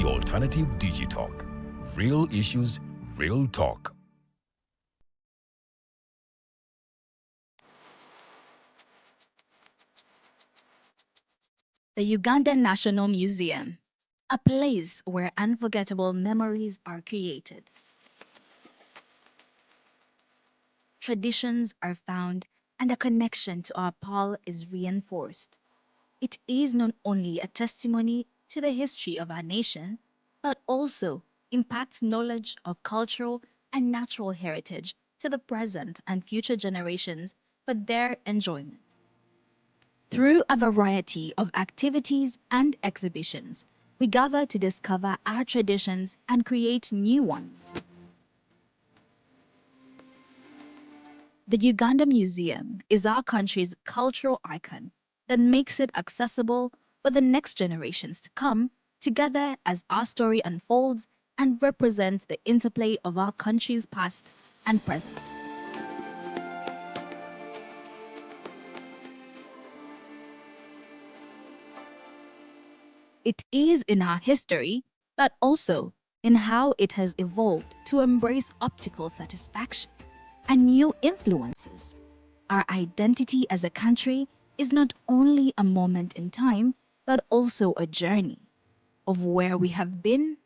The Alternative Digitalk. Real issues, real talk. The Ugandan National Museum, a place where unforgettable memories are created. Traditions are found and a connection to our Paul is reinforced. It is not only a testimony to the history of our nation, but also impacts knowledge of cultural and natural heritage to the present and future generations for their enjoyment. Through a variety of activities and exhibitions, we gather to discover our traditions and create new ones. The Uganda Museum is our country's cultural icon that makes it accessible for the next generations to come together as our story unfolds and represents the interplay of our country's past and present. It is in our history, but also in how it has evolved to embrace optical satisfaction and new influences. Our identity as a country is not only a moment in time, but also a journey of where we have been,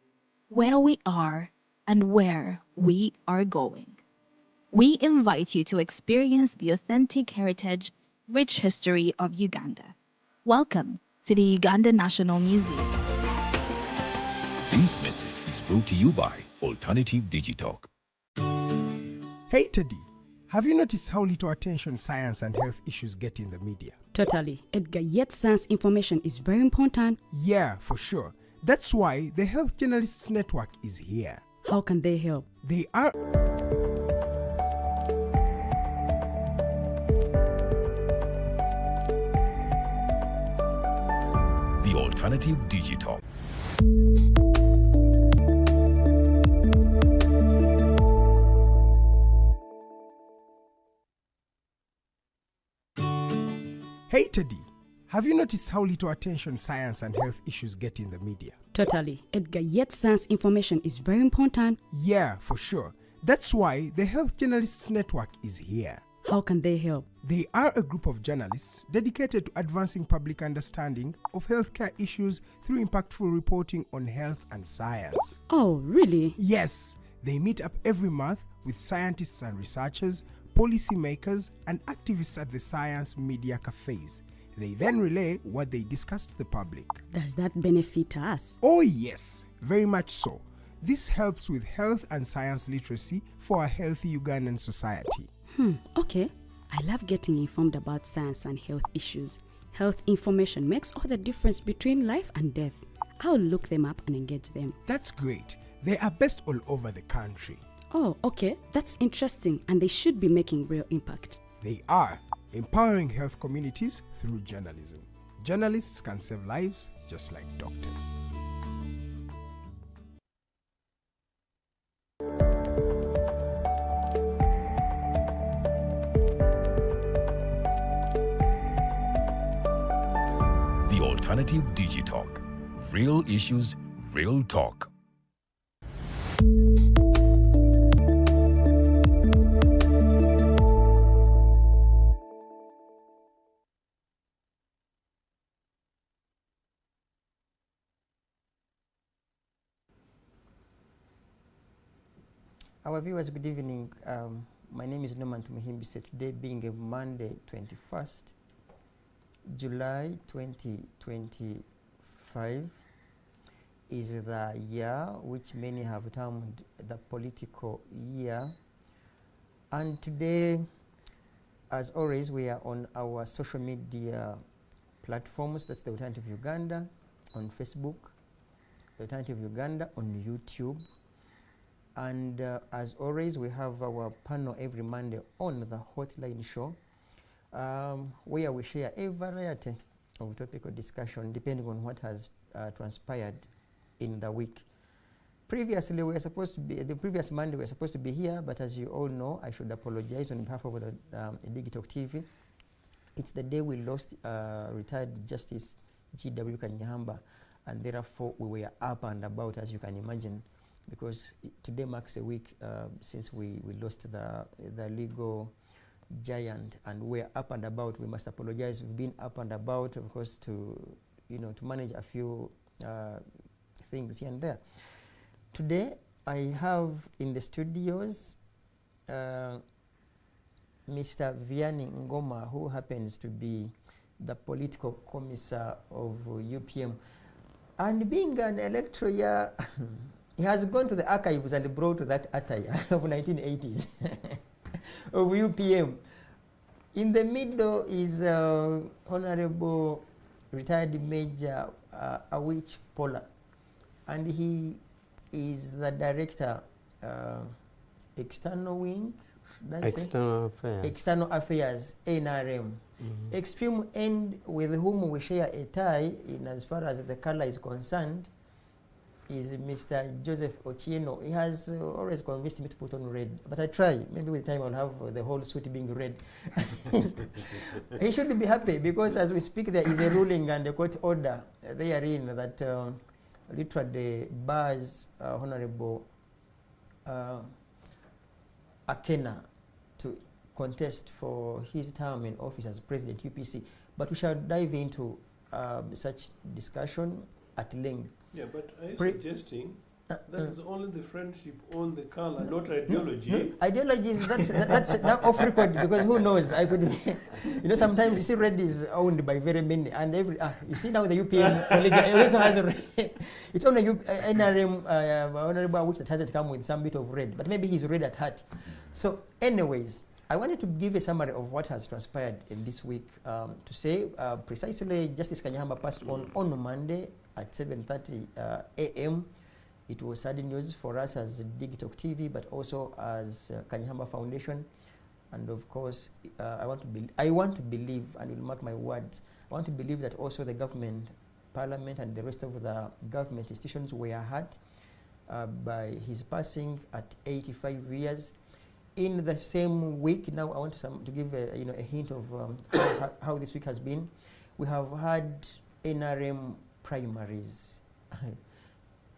where we are, and where we are going. We invite you to experience the authentic heritage, rich history of Uganda. Welcome to the Uganda National Museum. This message is brought to you by Alternative Digitalk. Hey Teddy, have you noticed how little attention science and health issues get in the media? Totally, Edgar, yet science information is very important. Yeah, for sure. That's why the Health Journalists Network is here. How can they help? They are... The Alternative Digitalk. Hey Teddy, have you noticed how little attention science and health issues get in the media? Totally, Edgar, yet science information is very important. Yeah, for sure. That's why the Health Journalists Network is here. How can they help? They are a group of journalists dedicated to advancing public understanding of healthcare issues through impactful reporting on health and science. Oh, really? Yes, they meet up every month with scientists and researchers, policymakers, and activists at the science media cafes. They then relay what they discuss to the public. Does that benefit us? Oh yes, very much so. This helps with health and science literacy for a healthy Ugandan society. Okay. I love getting informed about science and health issues. Health information makes all the difference between life and death. I'll look them up and engage them. That's great. They are based all over the country. Oh, okay. That's interesting, and they should be making real impact. They are empowering health communities through journalism. Journalists can save lives just like doctors. The Alternative Digitalk. Real issues, real talk. Our viewers, good evening. My name is Tumuhimbise. Today being a Monday, 21st July 2025 is the year which many have termed the political year. And today, as always, we are on our social media platforms. That's the Alternative Uganda on Facebook, the Alternative Uganda on YouTube. And as always, we have our panel every Monday on the Hotline Show, where we share a variety of topical discussion depending on what has transpired in the week. Previously, we were supposed to be, the previous Monday we were supposed to be here, but as you all know, I should apologize on behalf of the Digital TV. It's the day we lost retired Justice G.W. Kanyihamba. and therefore we were up and about, as you can imagine, because today marks a week since we lost the legal giant, and we're up and about. We must apologize. We've been up and about, of course, to manage a few things here and there. Today I have in the studios Mr. Vianney Ngoma, who happens to be the political commissar of UPM. And being an electoral year, he has gone to the archives and brought that attire of 1980s of UPM. In the middle is Honorable retired Major Awich Pollar, and he is the director, external wing, external affairs, NRM. Extreme end, with whom we share a tie in as far as the color is concerned, is Mr. Joseph Ochieno. He has always convinced me to put on red, but I try. Maybe with time I'll have the whole suit being red. He should be happy, because as we speak there is a ruling and a court order therein that literally bars Honorable Akena to contest for his term in office as President UPC. But we shall dive into such discussion at length. Yeah, but are you suggesting that is only the friendship on the color, not ideology? Ideology is that's now off record, because who knows? I could, sometimes you see red is owned by very many, and every you see now the UPM colleague also has a red. It's only NRM Honorable which that hasn't come with some bit of red, but maybe he's red at heart. So, anyways, I wanted to give a summary of what has transpired in this week. To say precisely, Justice Kanyahamba passed on Monday at 7:30 a.m. It was sad news for us as Digital TV, but also as Kanyahamba Foundation. And of course, I want to believe, and will mark my words, I want to believe that also the government, parliament, and the rest of the government institutions were hurt by his passing at 85 years. In the same week, now I want to give a hint of how this week has been. We have had NRM primaries.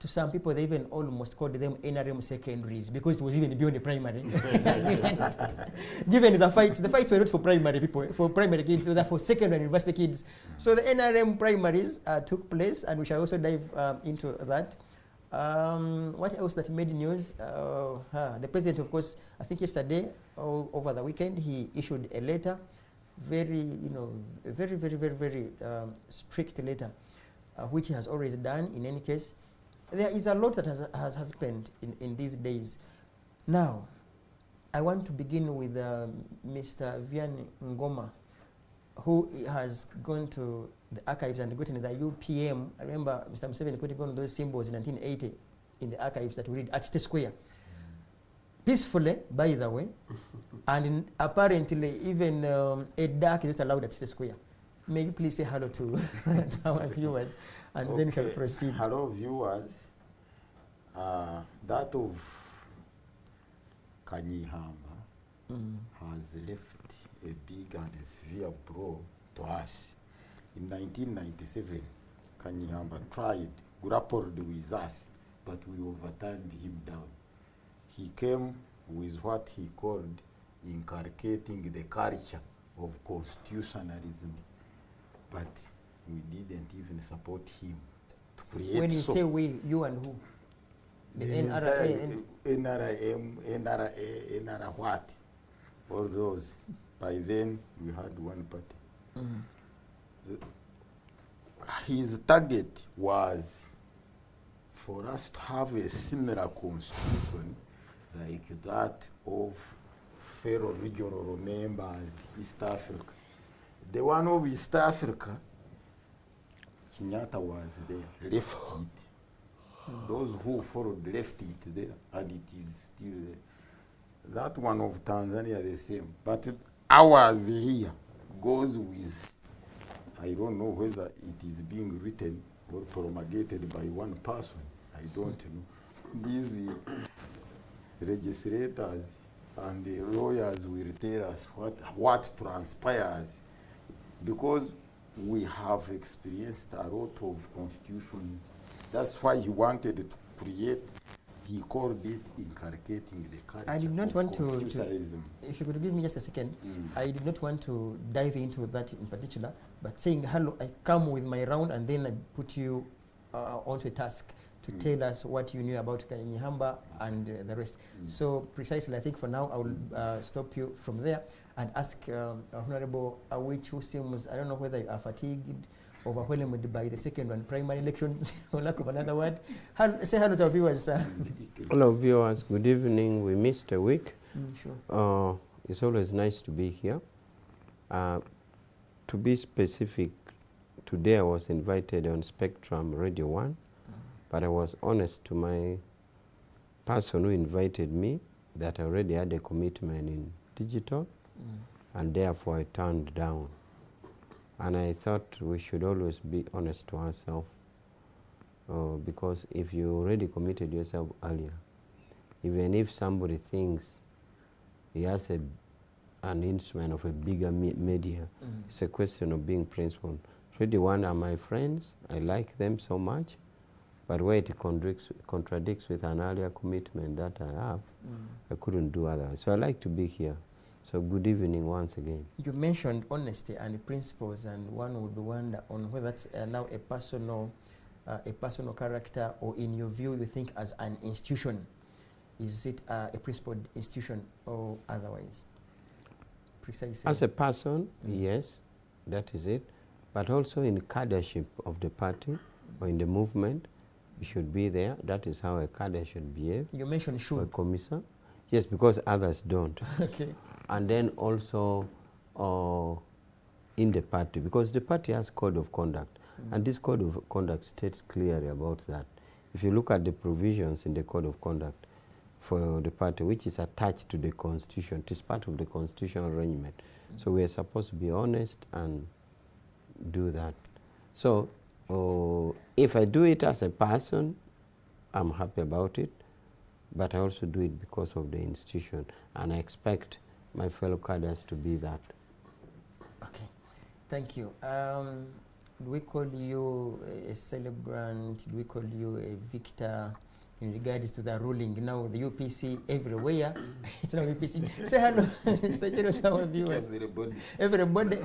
To some people, they even almost called them NRM secondaries, because it was even beyond the primary. Given the fights were not for primary people, for primary kids, they were for secondary and university kids. So the NRM primaries took place, and we shall also dive into that. What else that made news? The president, of course, I think yesterday or over the weekend, he issued a letter, very strict letter, which he has always done. In any case, there is a lot that has happened in these days. Now, I want to begin with Mr. Vianney Ngoma, who has gone to the archives and gotten the UPM. I remember Mr. Museveni putting one of those symbols in 1980 in the archives that we read at State Square. Peacefully, by the way, and apparently even a dark is not allowed at State Square. May you please say hello to our viewers, and then we shall proceed. Hello, viewers. That of Kanyihamba has left a big and a severe blow to us. In 1997, Kanyihamba grappled with us, but we overturned him down. He came with what he called inculcating the culture of constitutionalism, but we didn't even support him to create. When you say we, you and who? The NRM, NRA, what? All those. By then, we had one party. His target was for us to have a similar constitution like that of fellow regional members, East Africa. The one of East Africa, Kenyatta was there, left it. Those who followed left it there, and it is still there. That one of Tanzania, the same. But ours here goes with, I don't know whether it is being written or promulgated by one person. I don't know. These legislators and the lawyers will tell us what transpires. Because we have experienced a lot of constitutions. That's why he wanted to create, he called it inculcating the culture I did not of want to, constitutionalism. if you could give me just a second, I did not want to dive into that in particular, but saying, hello, I come with my round and then I put you onto a task to tell us what you knew about Kanyihamba and the rest. So precisely, I think for now, I will stop you from there and ask Honorable Awich, who seems, I don't know whether you are fatigued, overwhelmed by the second one, primary elections, for lack of another word. Say hello to our viewers, sir. Hello viewers, good evening. We missed a week. Sure. It's always nice to be here. To be specific, today I was invited on Spectrum Radio 1, but I was honest to my person who invited me that I already had a commitment in digital, and therefore I turned down. And I thought we should always be honest to ourselves, because if you already committed yourself earlier, even if somebody thinks he has an instrument of a bigger media, it's a question of being principled. Radio 1 are my friends, I like them so much, but where it contradicts with an earlier commitment that I have, I couldn't do otherwise. So I like to be here. So good evening once again. You mentioned honesty and principles, and one would wonder on whether that's now a personal character, or in your view, you think as an institution, is it a principled institution or otherwise? Precisely. As a person, yes, that is it. But also in cadreship of the party or in the movement, you should be there. That is how a cadre should behave. You mentioned should. A commissar. Yes, because others don't. Okay. And then also in the party, because the party has code of conduct, and this code of conduct states clearly about that. If you look at the provisions in the code of conduct for the party, which is attached to the constitution, it is part of the constitutional arrangement. So we are supposed to be honest and do that. So if I do it as a person, I'm happy about it, but I also do it because of the institution, and I expect my fellow cadres to be that. Okay, thank you. Do we call you a celebrant? Do we call you a victor in regards to the ruling? Now the UPC everywhere. It's not UPC. Say hello, Mr. Ochieno, to our viewers. Everybody.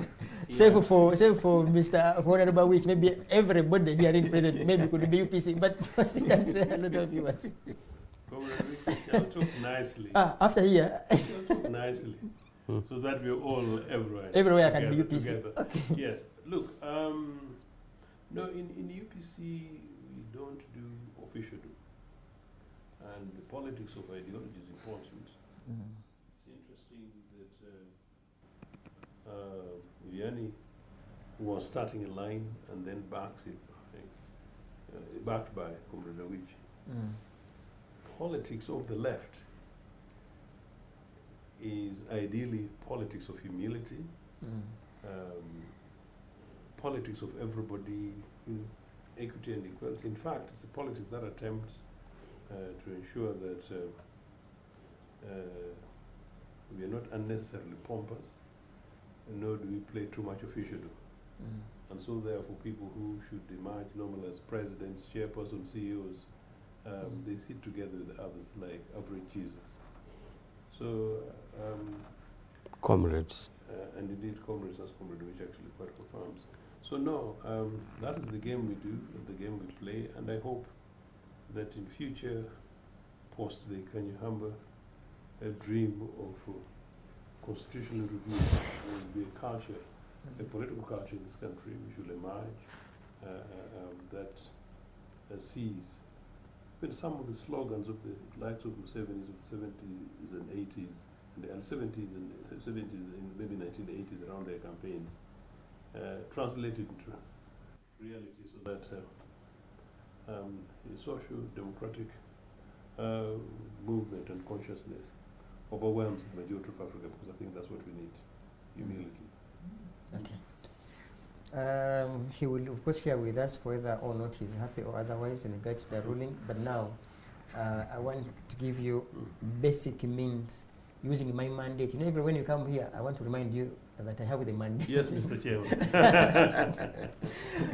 Save for Mr. Honorable Awich. Maybe everybody here in present maybe could be UPC, but first you can say hello to our viewers. I'll talk nicely. After here. I'll talk nicely, so that we're all everywhere. Everywhere can be UPC. Okay. Yes. Look, no, in UPC we don't do official do, and the politics of ideology is important. It's interesting that Vianney was starting a line and then backs it, backed by Comrade Awich. Politics of the left is ideally politics of humility, politics of everybody, equity and equality. In fact, it's a politics that attempts to ensure that we are not unnecessarily pompous, nor do we play too much officialdom. And so therefore people who should emerge normally as presidents, chairpersons, CEOs, they sit together with others like average Jesus. So, comrades. And indeed comrades, as Comrade which actually quite confirms. So no, that is the game we do, the game we play, and I hope that in future, post the Kanyihamba, a dream of constitutional review will be a culture, a political culture in this country which will emerge that sees some of the slogans of the likes of the 70s and 80s, and the 70s and maybe 1980s around their campaigns, translated into reality, so that a social democratic movement and consciousness overwhelms the majority of Africa, because I think that's what we need, humility. Okay. He will, of course, share with us whether or not he's happy or otherwise in regard to the ruling. But now, I want to give you basic means using my mandate. You know, every when you come here, I want to remind you that I have the mandate. Yes, Mr. Chairman.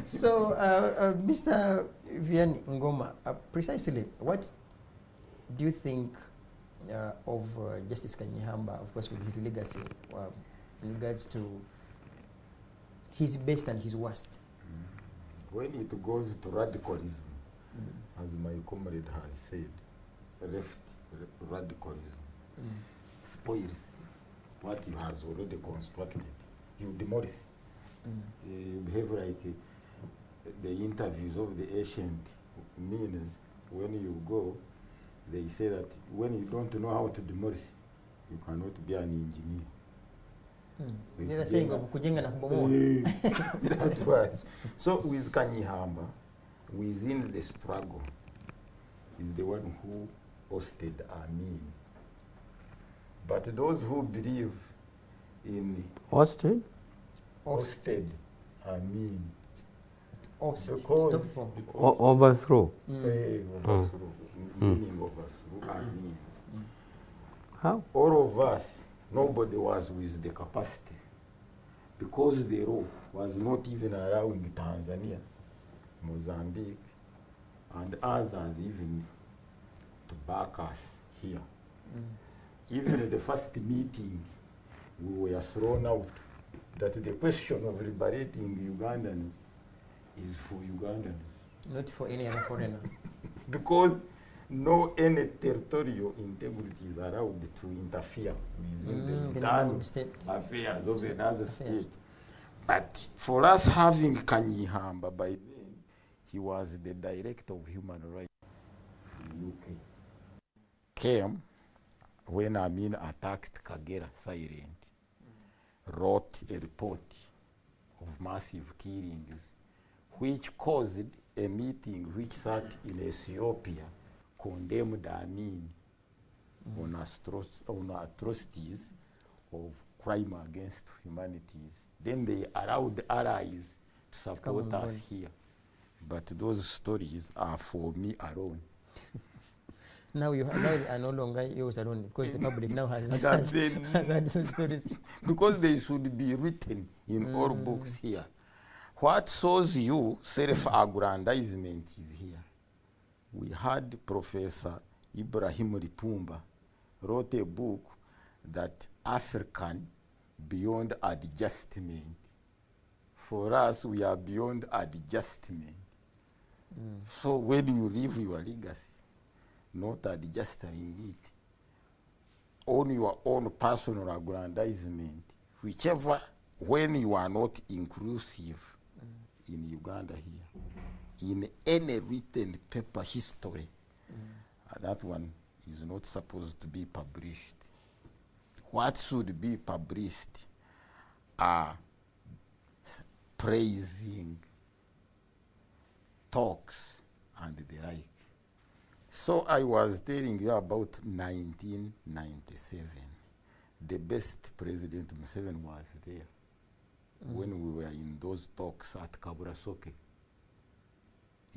So, Mr. Vianney Ngoma, precisely what do you think of Justice Kanyihamba, of course, with his legacy, in regards to his best and his worst? When it goes to radicalism, as my comrade has said, left radicalism spoils what he has already constructed. You demolish. You behave like the interviews of the ancient means. When you go, they say that when you don't know how to demolish, you cannot be an engineer. They're saying of kujenga na kubomoa. That was. So with Kanyihamba, within the struggle, is the one who hosted Amin. But those who believe in Hosted? Amin. Because Overthrow. Overthrow. Meaning overthrow Amin. How? All of us, nobody was with the capacity, because the law was not even allowing Tanzania, Mozambique, and others even to back us here. Even at the first meeting, we were thrown out that the question of liberating Ugandans is for Ugandans. not for any other foreigner. Because no any territorial integrity is allowed to interfere within the internal state affairs of another affairs. state. But for us having Kanyihamba, by then, he was the director of human rights in UK. Came when Amin attacked Kagera Silent, wrote a report of massive killings, which caused a meeting which sat in Ethiopia, condemned Amin on atrocities of crime against humanities. Then they allowed allies to support us here. But those stories are for me alone. Now you are no longer yours alone, because the public now has had some stories. Because they should be written in all books here. What shows you self-aggrandizement is here. We had Professor Ibrahim Lipumba wrote a book that African beyond adjustment. For us, we are beyond adjustment. So when you leave your legacy, not adjusting it, on your own personal aggrandizement, whichever, when you are not inclusive in Uganda here, in any written paper history, that one is not supposed to be published. What should be published are praising talks and the like. So I was telling you about 1997. The best President Museveni was there when we were in those talks at Kaburasoke,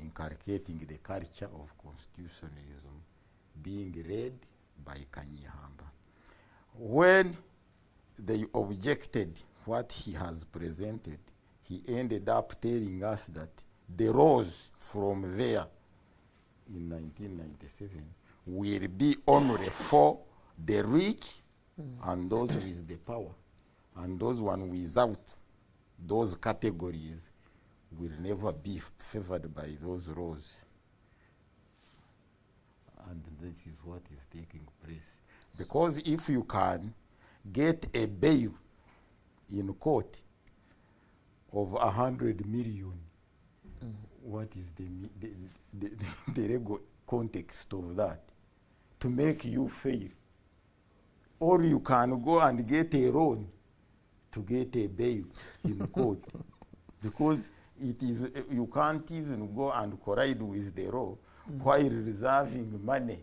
inculcating the culture of constitutionalism being led by Kanyihamba. When they objected what he has presented, he ended up telling us that the laws from there in 1997 will be only for the rich and those with the power, and those one without those categories will never be favored by those laws. And this is what is taking place. Because if you can get a bail in court of 100 million, what is the legal context of that to make you fail? Or you can go and get a loan to get a bail in court, because it is, you can't even go and collide with the law while reserving money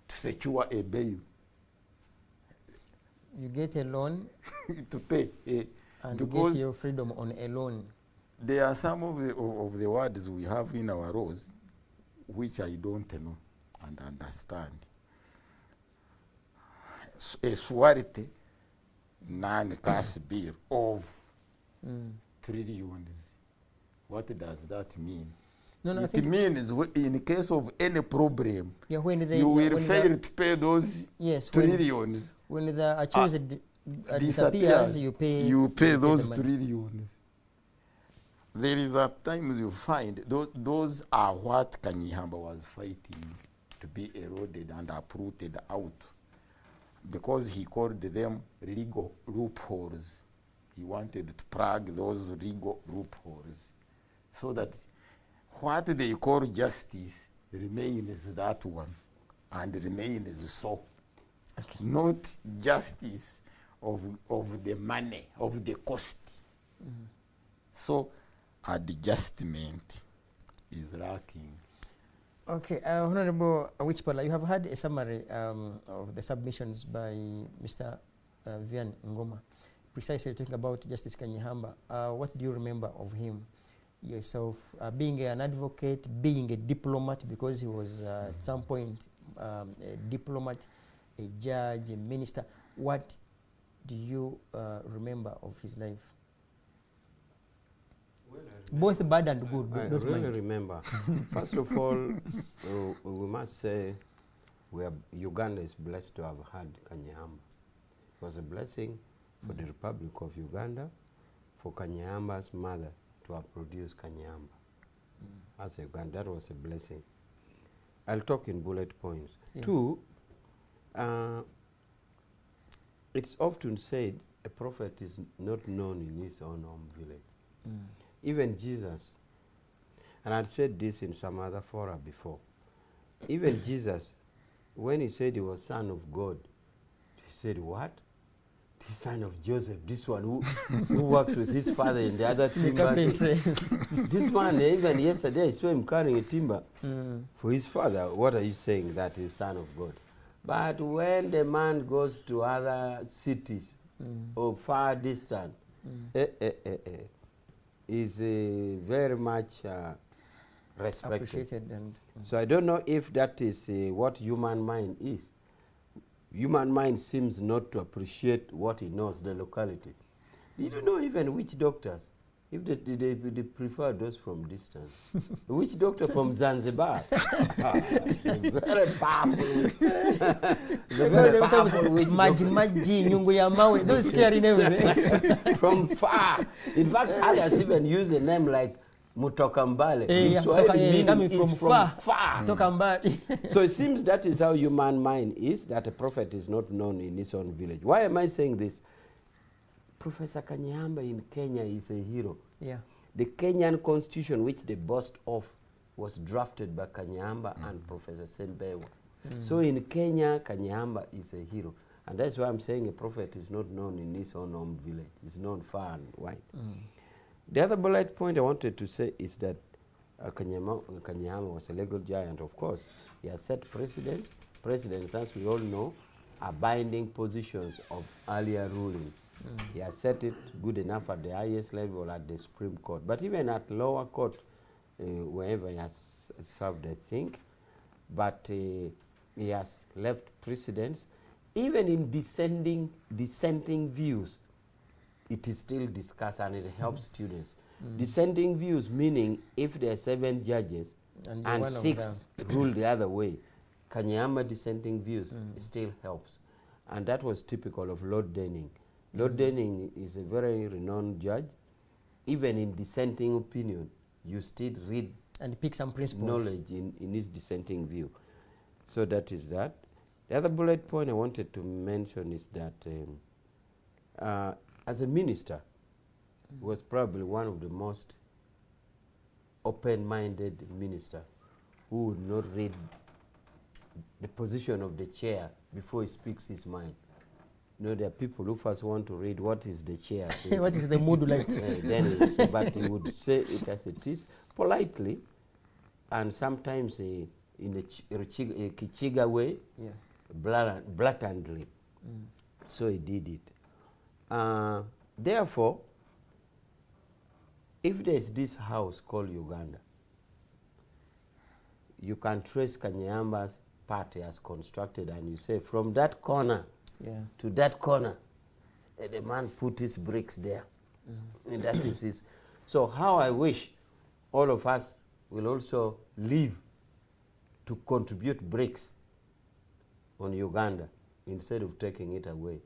to secure a bail. You get a loan to pay. and you get your freedom on a loan. There are some of the words we have in our laws which I don't know and understand. a swart non-cash bill of trillions. What does that mean? No, I It think means in case of any problem, yeah, when they, you will when fail to pay those yes, trillions. when the accused disappears, you pay those the money. trillions. There is at times you find those are what Kanyihamba was fighting to be eroded and uprooted out, because he called them legal loopholes. He wanted to plug those legal loopholes so that what they call justice remains that one and remains so. Okay. Not justice of the money, of the cost. So adjustment is lacking. Okay, Honorable Awich Pollar, you have had a summary of the submissions by Mr. Vianney Ngoma, precisely talking about Justice Kanyihamba. What do you remember of him yourself, being an advocate, being a diplomat, because he was at some point a diplomat, a judge, a minister? What do you remember of his life? Both bad and good, I don't really mind. remember. First of all, we must say Uganda is blessed to have had Kanyihamba. It was a blessing for the Republic of Uganda, for Kanyihamba's mother to have produced Kanyihamba. As a Uganda, that was a blessing. I'll talk in bullet points. Yeah. Two, it's often said a prophet is not known in his own home village. Even Jesus, and I've said this in some other fora before, even Jesus, when he said he was son of God, he said, what? The son of Joseph, this one who works with his father in the other timber. This man, even yesterday, I saw him carrying a timber for his father. What are you saying? That is son of God. But when the man goes to other cities or far distant, is very much respected. Appreciated. And so I don't know if that is what human mind is. Human mind seems not to appreciate what he knows, the locality. Did you know even which doctors, if they prefer those from distance? Which doctor from Zanzibar? Very powerful. Very powerful nyungu ya mawe, those scary names. From far. In fact, others even use a name like Mutokambale. Coming from far. So it seems that is how human mind is, that a prophet is not known in his own village. Why am I saying this? Professor Kanyihamba in Kenya is a hero. Yeah. The Kenyan constitution, which they boast of, was drafted by Kanyihamba and Professor Sembewa. So in Kenya, Kanyihamba is a hero. And that's why I'm saying a prophet is not known in his own home village. It's known far and wide. The other bullet point I wanted to say is that Kanyihamba was a legal giant, of course. He has set precedents. Precedents, as we all know, are binding positions of earlier ruling. He has set it good enough at the highest level at the Supreme Court. But even at lower court, wherever he has served, I think, but he has left precedents. Even in dissenting views, it is still discussed and it helps students. Dissenting views meaning if there are 7 judges and 6 rule the other way, Kanyihamba dissenting views still helps. And that was typical of Lord Denning. Lord Denning is a very renowned judge. Even in dissenting opinion, you still read and pick some principles. Knowledge in his dissenting view. So that is that. The other bullet point I wanted to mention is that as a minister, he was probably one of the most open-minded minister who would not read the position of the chair before he speaks his mind. You know, there are people who first want to read what is the chair saying. What is the mood like? But he would say it as it is, politely, and sometimes in a Kichiga way, blatantly. So he did it. Therefore, if there's this house called Uganda, you can trace Kanyihamba's party as constructed, and you say from that corner Yeah. to that corner. And the man put his bricks there. And that is his. So how I wish all of us will also live to contribute bricks on Uganda instead of taking it away,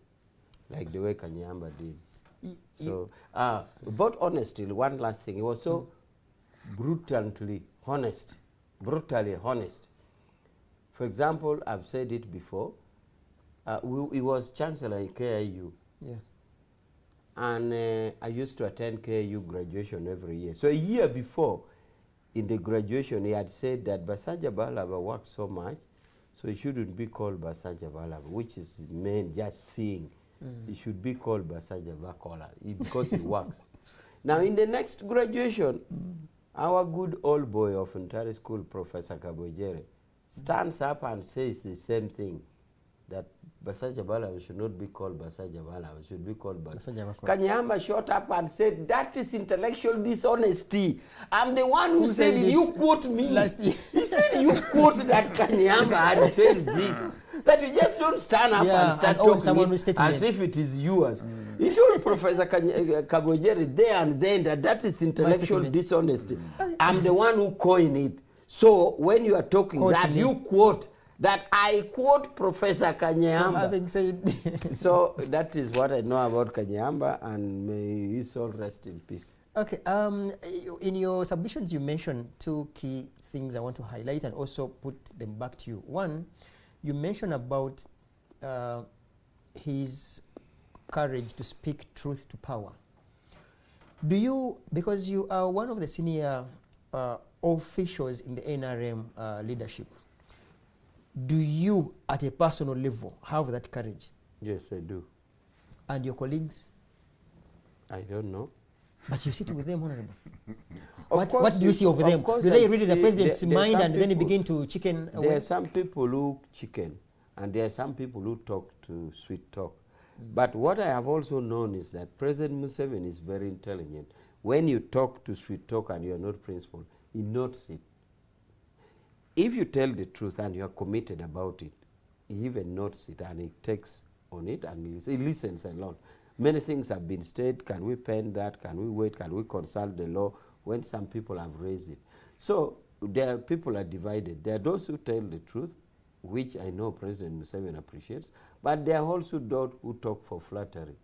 like the way Kanyamba did. So, about honesty, one last thing. He was so brutally honest. For example, I've said it before, he was Chancellor in KIU. Yeah. And I used to attend KIU graduation every year. So a year before, in the graduation, he had said that Basaja Balaba works so much, so he shouldn't be called Basaja Balaba, which is meant just seeing. He should be called Basaja Bakola because he works. Now, in the next graduation, our good old boy of Ntare School, Professor Kabojere, stands up and says the same thing, that Basaja Balaba should not be called Basaja Balaba, should be called Basaja Bakola. Kanyama shot up and said, that is intellectual dishonesty. I'm the one who said it. You quote me. Last year. He said you quote that Kanyama had said this. That you just don't stand up and start talking as if it is yours. He told Professor Kabojere there and then that is intellectual dishonesty. I'm the one who coined it. So when you are talking that, you quote that I quote Professor Kanyamba. Having said so that is what I know about Kanyamba, and may his soul rest in peace. Okay, in your submissions you mentioned two key things I want to highlight and also put them back to you. One, you mentioned about his courage to speak truth to power. Do you, because you are one of the senior officials in the NRM leadership, do you at a personal level have that courage? Yes, I do. And your colleagues? I don't know. But you sit with them, Honorable. What do you see over them? Do they read the president's mind and then begin to chicken away? There are some people who chicken, and there are some people who talk to sweet talk. But what I have also known is that President Museveni is very intelligent. When you talk to sweet talk and you are not principled, he notes it. If you tell the truth and you are committed about it, he even notes it and he takes on it and he listens a lot. Many things have been said. Can we pen that? Can we wait? Can we consult the law? When some people have raised it. So there people are divided. There are those who tell the truth, which I know President Museveni appreciates, but there are also those who talk for flattery,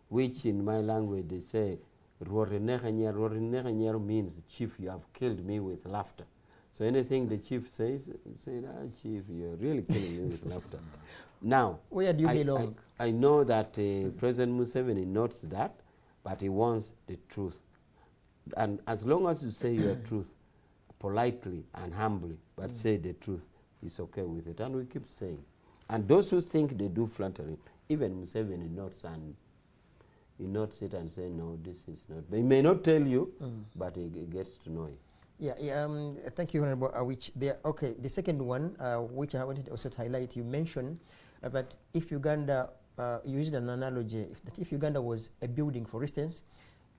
which in my language they say, Rorineghanyer means, chief, you have killed me with laughter. So anything the chief says, say, chief, you're really killing me with laughter. Now, where do you belong? I know that President Museveni notes that, but he wants the truth. And as long as you say your truth politely and humbly, but say the truth, he's okay with it. And we keep saying. And those who think they do flattery, even Museveni notes and he notes it and say, no, this is not. He may not tell you, but he gets to know it. Yeah, thank you, Honorable Awich. Okay, the second one, which I wanted also to highlight, you mentioned that if Uganda, you used an analogy, that if Uganda was a building, for instance,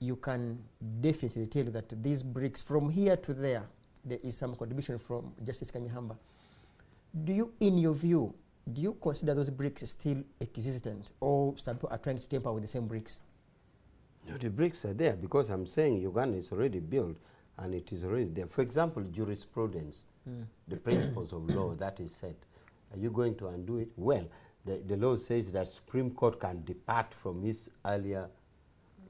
you can definitely tell that these bricks, from here to there, there is some contribution from Justice Kanyihamba. Do you, in your view, do you consider those bricks still existent, or some people are trying to tamper with the same bricks? No, the bricks are there because I'm saying Uganda is already built and it is already there. For example, jurisprudence, the principles of law that is set. Are you going to undo it? Well, the law says that Supreme Court can depart from its earlier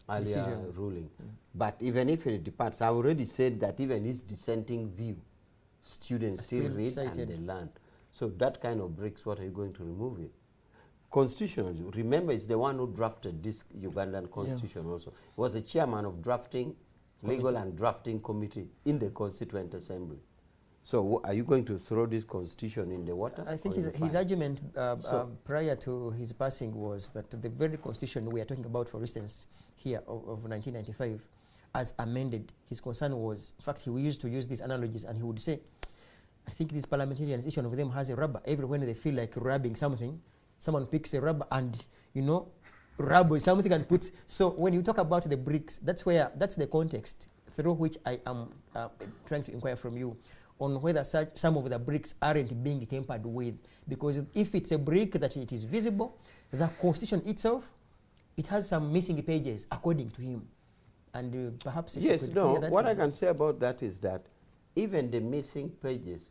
ruling. But even if it departs, I already said that even his dissenting view, students still read cited. And they learn. So that kind of bricks, what are you going to remove it? Constitutional, remember, it's the one who drafted this Ugandan constitution also. He was the chairman of drafting, legal and drafting committee in the Constituent Assembly. So are you going to throw this constitution in the water? I think his argument prior to his passing was that the very constitution we are talking about, for instance, here of 1995, as amended, his concern was, in fact, he used to use these analogies and he would say, I think these parliamentarians, each one of them has a rubber. Every when they feel like rubbing something, someone picks a rubber and, you know, rub with something and puts. So when you talk about the bricks, that's the context through which I am trying to inquire from you. on whether some of the bricks aren't being tampered with. Because if it's a brick that it is visible, the Constitution itself, it has some missing pages according to him. And perhaps if yes, you could no, clear that what I up. can say about that is that even the missing pages,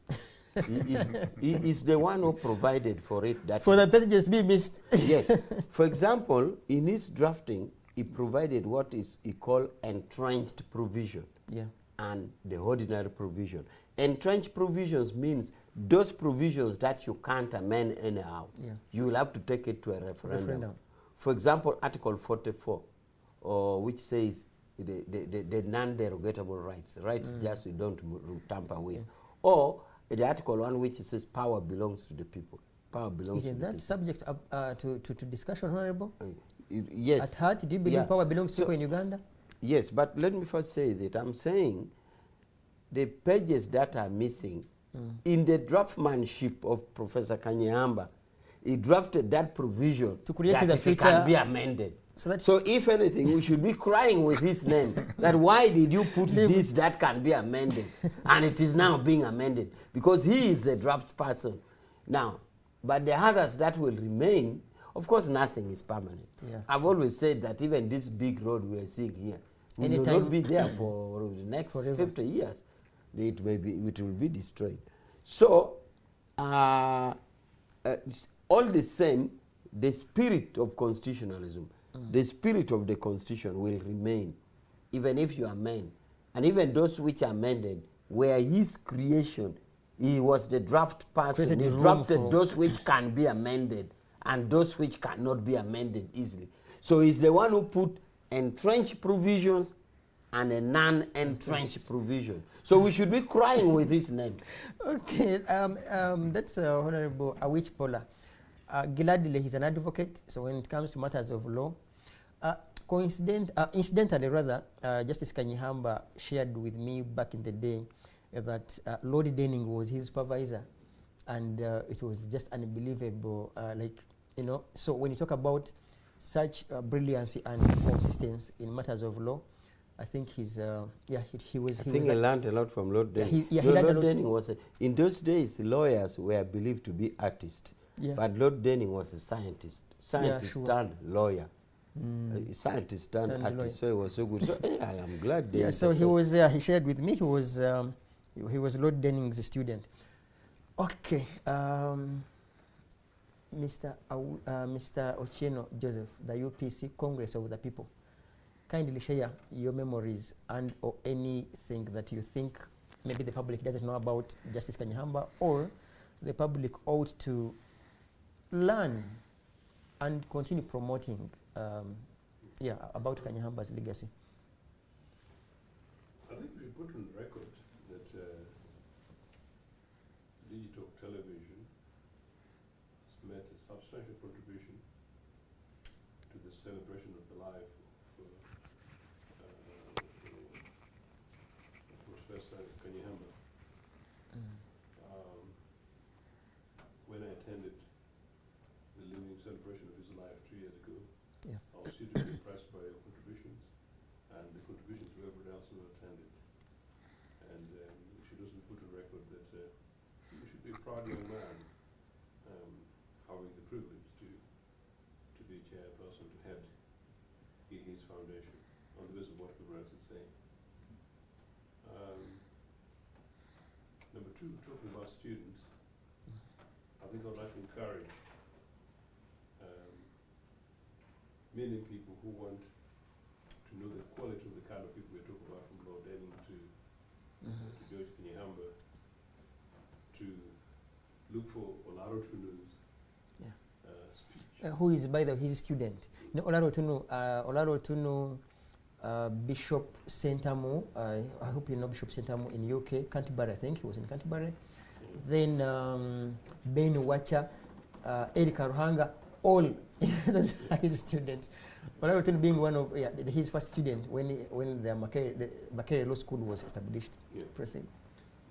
he is the one who provided for it. That For the pages be missed. yes. For example, in his drafting, he provided what is he called entrenched provision Yeah. and the ordinary provision. Entrenched provisions means those provisions that you can't amend anyhow. Yeah. You will have to take it to a referendum. Referendum. For example, Article 44, which says the non-derogatable rights just you don't tamper with. Or the Article 1 which says power belongs to the people. Power belongs to Isn't the that people. subject to discussion, Honorable? Yes. At heart, do you believe Yeah. power belongs to So- people in Uganda? Yes, but let me first say that I'm saying the pages that are missing in the draftmanship of Professor Kanyihamba, he drafted that provision To create that the it future- can be amended. So, if anything, we should be crying with his name that why did you put this that can be amended and it is now being amended because he is the draft person now. But the others that will remain, of course, nothing is permanent. Yeah. I've always said that even this big road we are seeing here will Anytime- not be there for the next Forever. 50 years. It will be destroyed. So, all the same, the spirit of constitutionalism, the spirit of the Constitution will remain, even if you amend. And even those which are amended were his creation. He was the draft person. Created He the room drafted for- those which can be amended and those which cannot be amended easily. So he's the one who put entrenched provisions and a non-entrenched provision. So we should be crying with his name. okay, that's Honorable Awich Pollar. Gladly, he's an advocate, so when it comes to matters of law, incidentally rather, Justice Kanyihamba shared with me back in the day that Lord Denning was his supervisor, and it was just unbelievable. So when you talk about such brilliancy and consistency in matters of law, I think he's he was. I think I learned a lot from Lord Denning. he learned a Lord lot. Denning was in those days lawyers were believed to be artists, Yeah. but Lord Denning was a scientist sure. turned lawyer. Scientist turned Turned lawyer. artist, so it was so good. So I am glad. Yeah, so he was. He shared with me. He was Lord Denning's student. Okay, Mr. Ochieno Joseph, the UPC Congress of the People. Kindly share your memories and or anything that you think maybe the public doesn't know about Justice Kanyihamba, or the public ought to learn and continue promoting about Kanyihamba's legacy. I think we should put on record that digital television has made a substantial contribution to the celebration of the life of Professor Kanyihamba. When I attended the living celebration of his life 2 years ago, Yeah. I was hugely impressed by your contributions and the contributions of everyone else who attended. And we should also put on record that you should be a proud young man having the privilege to be chairperson, to head his foundation, on the basis of what everyone else is saying. Number two, talking about students, I think I'd like to encourage many people who want to know the quality of the kind of people we're talking about, from Lord Denning to George Kanyihamba, to look for Olaro Tunu's speech. Who is, by the way, his student. You know, Olaro Tunu, Bishop Sentamu, I hope you know Bishop Sentamu in UK, Canterbury, I think, he was in Canterbury. Then Ben Wacha, Eric Aruhanga, all those are his students. Olaro Tunu being one of his first student when the Makerere Law School was established. Yeah. Proceed.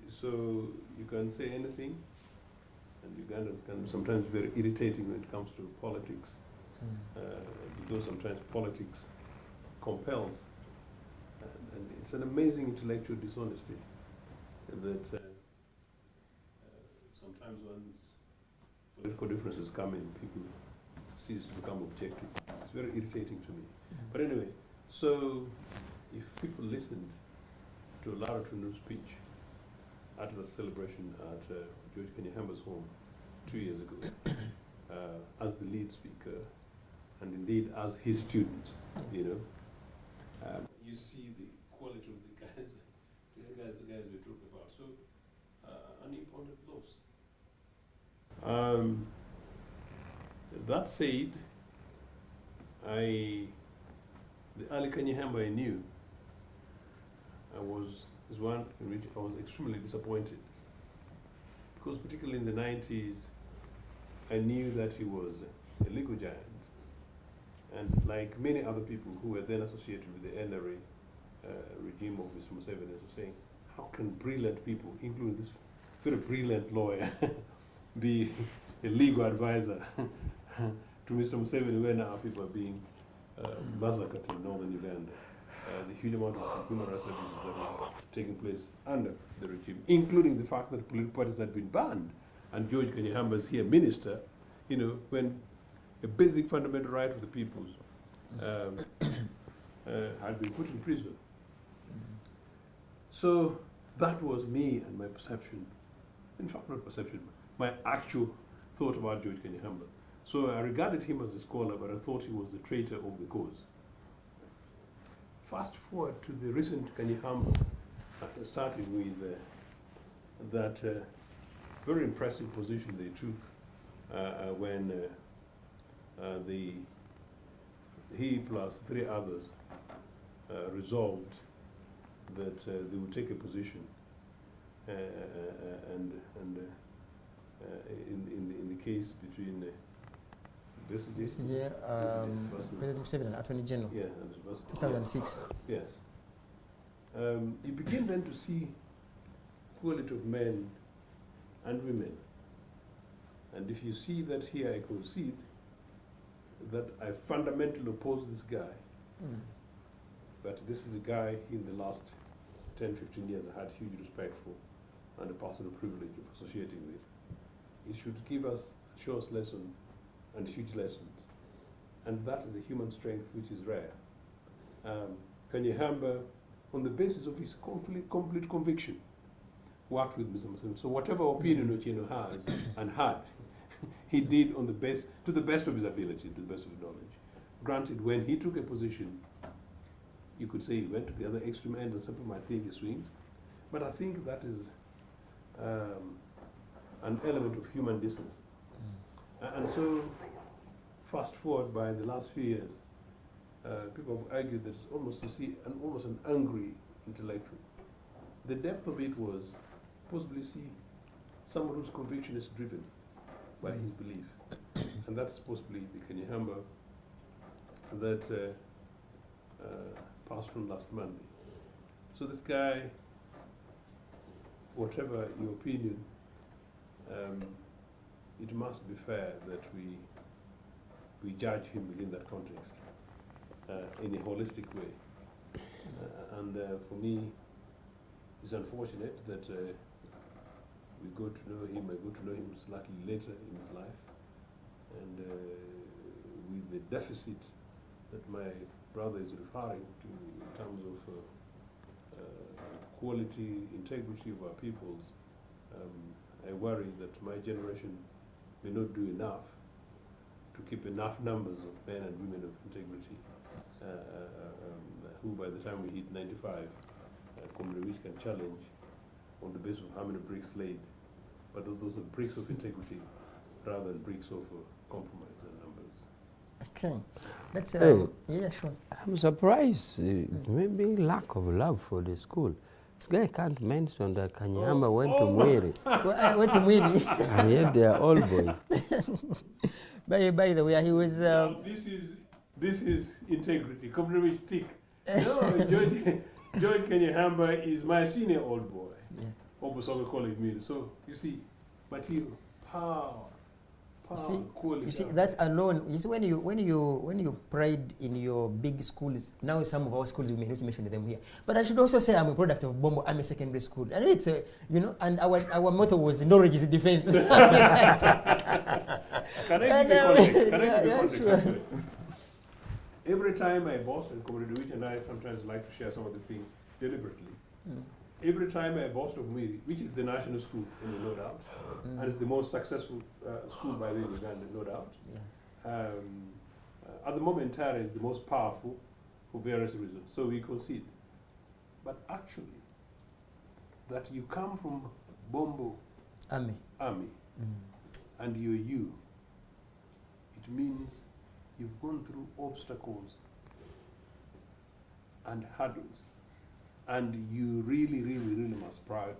So you can say anything, and Ugandans can be sometimes very irritating when it comes to politics, because sometimes politics compels, and it's an amazing intellectual dishonesty that sometimes when political differences come in, people cease to become objective. It's very irritating to me. But anyway, so if people listened to a Lara Tunu's speech at the celebration at George Kanyahamba's home 2 years ago, as the lead speaker, and indeed as his student, you know, you see the quality of the guys we're talking about. So, an important loss. That said, the Ali Kanyahamba I knew, is one in which I was extremely disappointed, because particularly in the 90s, I knew that he was a legal giant, and like many other people who were then associated with the NRA regime of Mr. Museveni, was saying, how can brilliant people, including this very brilliant lawyer, be a legal advisor to Mr. Museveni when our people are being massacred in northern Uganda? The huge amount of human rights abuses that was taking place under the regime, including the fact that political parties had been banned, and George Kanyahamba is here minister, you know, when a basic fundamental right of the peoples had been put in prison. So that was me and my perception, in fact not perception, my actual thought about George Kanyahamba. So I regarded him as a scholar, but I thought he was the traitor of the cause. Fast forward to the recent Kanyahamba, starting with that very impressive position they took when he plus 3 others resolved that they would take a position and in the case between President Museveni and Attorney General, yeah, 2006. Yes. You begin then to see quality of men and women. And if you see that here, I concede that I fundamentally oppose this guy. But this is a guy in the last 10, 15 years I had huge respect for and a personal privilege of associating with. It should show us lesson and huge lessons. And that is a human strength which is rare. Kanyahamba, on the basis of his complete conviction, worked with Mr. Museveni. So whatever opinion Ochieno has and had, he did to the best of his ability, to the best of his knowledge. Granted, when he took a position, you could say he went to the other extreme end, and some people might think he swings. But I think that is an element of human decency. And so, fast forward by the last few years, people have argued that it's almost an angry intellectual. The depth of it was possibly see someone whose conviction is driven by his belief. And that's possibly the Kanyahamba that passed from last Monday. So this guy, whatever your opinion, it must be fair that we judge him within that context in a holistic way. And for me, it's unfortunate that we got to know him, I got to know him slightly later in his life, and with the deficit that my brother is referring to in terms of quality, integrity of our peoples, I worry that my generation may not do enough to keep enough numbers of men and women of integrity who by the time we hit 95, which can challenge on the basis of how many bricks laid, but those are bricks of integrity rather than bricks of compromise and numbers. Okay, let's yeah, sure. I'm surprised, maybe lack of love for the school. This guy can't mention that Kanyahamba went to Mwiri. Went to Mwiri. And yet they are all boys. By the way, he was... This is integrity, compromise tick. No, George Kanyahamba is my senior old boy. Yeah. Obusoga College Mwiri. So, you see, material, You see that alone. You see when you pride in your big schools. Now some of our schools we may not mention them here, but I should also say I'm a product of Bombo Army Secondary School, and it's and our motto was knowledge is defense. Can I give the context? Sure. Every time I boast, and Comrade Awich and I sometimes like to share some of these things deliberately. Every time I boast of Mwiri, which is the national school, no doubt, and it's the most successful school by the Uganda, no doubt. Yeah. At the moment, Tara is the most powerful for various reasons, so we concede. But actually, that you come from Bombo Army, and you're you, it means you've gone through obstacles and hurdles. And you really must pride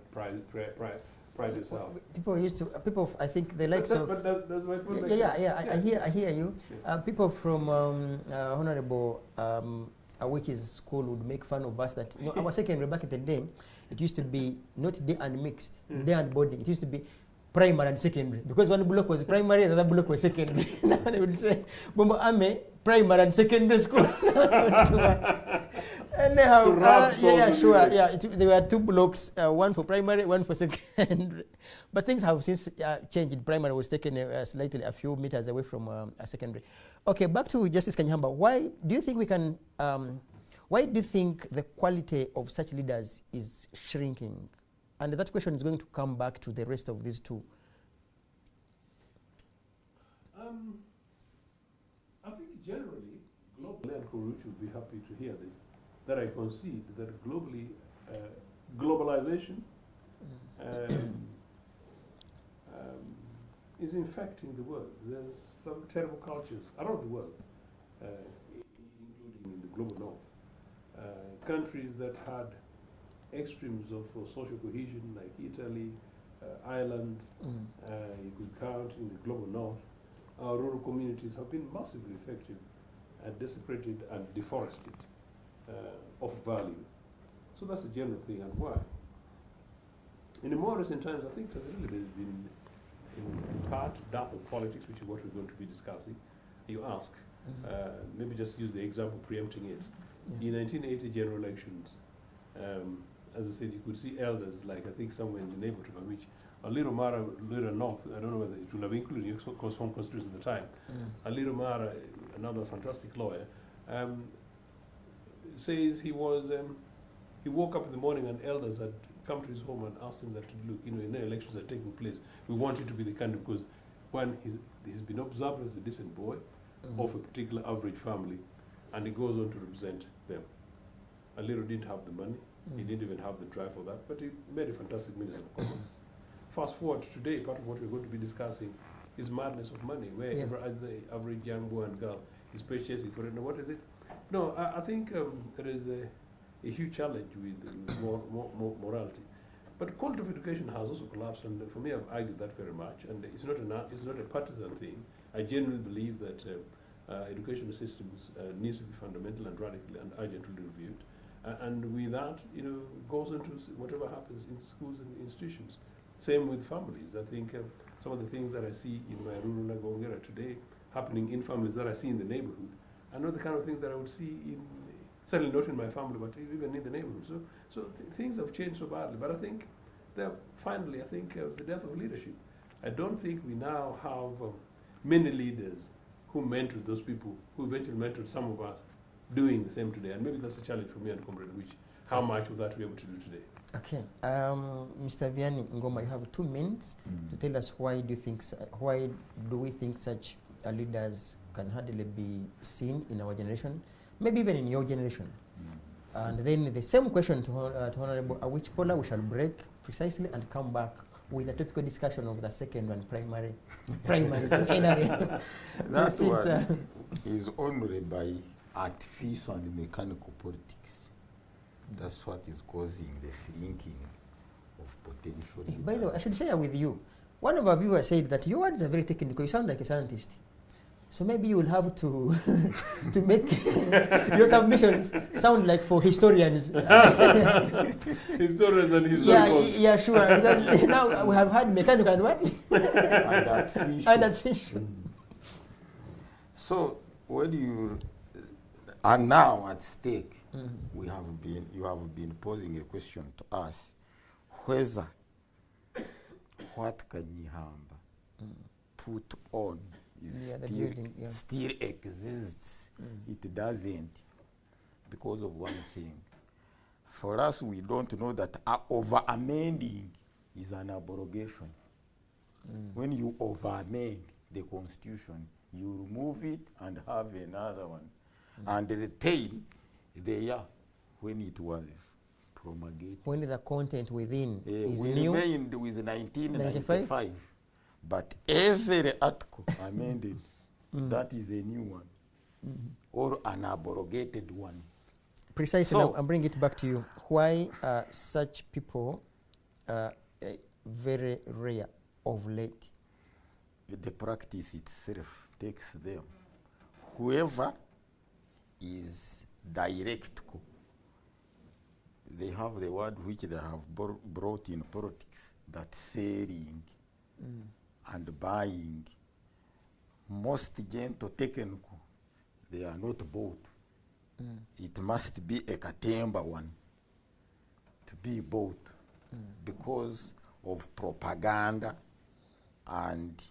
yourself. People, I think they like so. But that's my point. I hear you. Yeah. People from Honorable Awich's school would make fun of us that our secondary back in the day, it used to be not day and mixed, day and boarding. It used to be primary and secondary, because one block was primary and another block was secondary. Now they would say, Bombo Ame, primary and secondary school. Anyhow, sure. There were two blocks, one for primary, one for secondary. But things have since changed. Primary was taken slightly a few meters away from secondary. Okay, back to Justice Kanyihamba. Why do you think we can? Why do you think the quality of such leaders is shrinking? And that question is going to come back to the rest of these two. I think generally, globally, and Koruch would be happy to hear this, that I concede that globally, globalization is infecting the world. There's some terrible cultures around the world, including in the global north. Countries that had extremes of social cohesion, like Italy, Ireland, you could count in the global north. Our rural communities have been massively effective and desecrated and deforested of value. So that's the general thing, and why. In the more recent times, I think there's a little bit been, in part, death of politics, which is what we're going to be discussing. You ask, maybe just use the example preempting it. In 1980 general elections, as I said, you could see elders, like I think somewhere in the neighborhood of Awich, a Little Mara, Little North, I don't know whether it will have included your home constituency at the time. A Little Mara, another fantastic lawyer, says he woke up in the morning and elders had come to his home and asked him that, look, the elections are taking place. We want you to be the candidate because, one, he's been observed as a decent boy of a particular average family, and he goes on to represent them. A Little didn't have the money. He didn't even have the drive for that, but he made a fantastic minister of commerce. Fast forward to today, part of what we're going to be discussing is madness of money, where the average young boy and girl is purchasing for it. Now, what is it? No, I think there is a huge challenge with morality. But quality of education has also collapsed, and for me, I've argued that very much. And it's not a partisan thing. I genuinely believe that educational systems needs to be fundamental and radically and urgently reviewed. And with that, goes into whatever happens in schools and institutions. Same with families. I think some of the things that I see in my rural Nagongera today happening in families that I see in the neighborhood are not the kind of things that I would see certainly not in my family, but even in the neighborhood. So things have changed so badly. But I think finally, the death of leadership. I don't think we now have many leaders who mentored those people, who eventually mentored some of us, doing the same today. And maybe that's a challenge for me and Comrade Awich, how much of that we're able to do today. Okay, Mr. Vianney Ngoma, you have 2 minutes to tell us why do we think such leaders can hardly be seen in our generation, maybe even in your generation. And then the same question to Honorable Awich Pollar. We shall break precisely and come back with a topical discussion of the second one, primaries in NRM. That one is only by artificial and mechanical politics. That's what is causing the shrinking of potential. By the way, I should share with you, one of our viewers said that your words are very technical. You sound like a scientist. So maybe you will have to to make your submissions sound like for historians. Historians and historians. Yeah, sure. Because now we have had mechanical and what? And that fish. And that fish. So when you are now at stake, you have been posing a question to us whether what Kanyihamba put on is Yeah, the building, yeah. still exists. It doesn't, because of one thing. For us, we don't know that over amending is an abrogation. When you over amend the constitution, you remove it and have another one, and retain the year when it was promulgated. When the content within is We new. remained with 1995, but every article amended, that is a new one, or an abrogated one. Precisely. So- Now, I'll bring it back to you. Why are such people very rare of late? The practice itself takes them. Whoever is direct, they have the word which they have brought in politics, that selling and buying. Most gentle technical, they are not bought. It must be a Katemba one to be bought because of propaganda and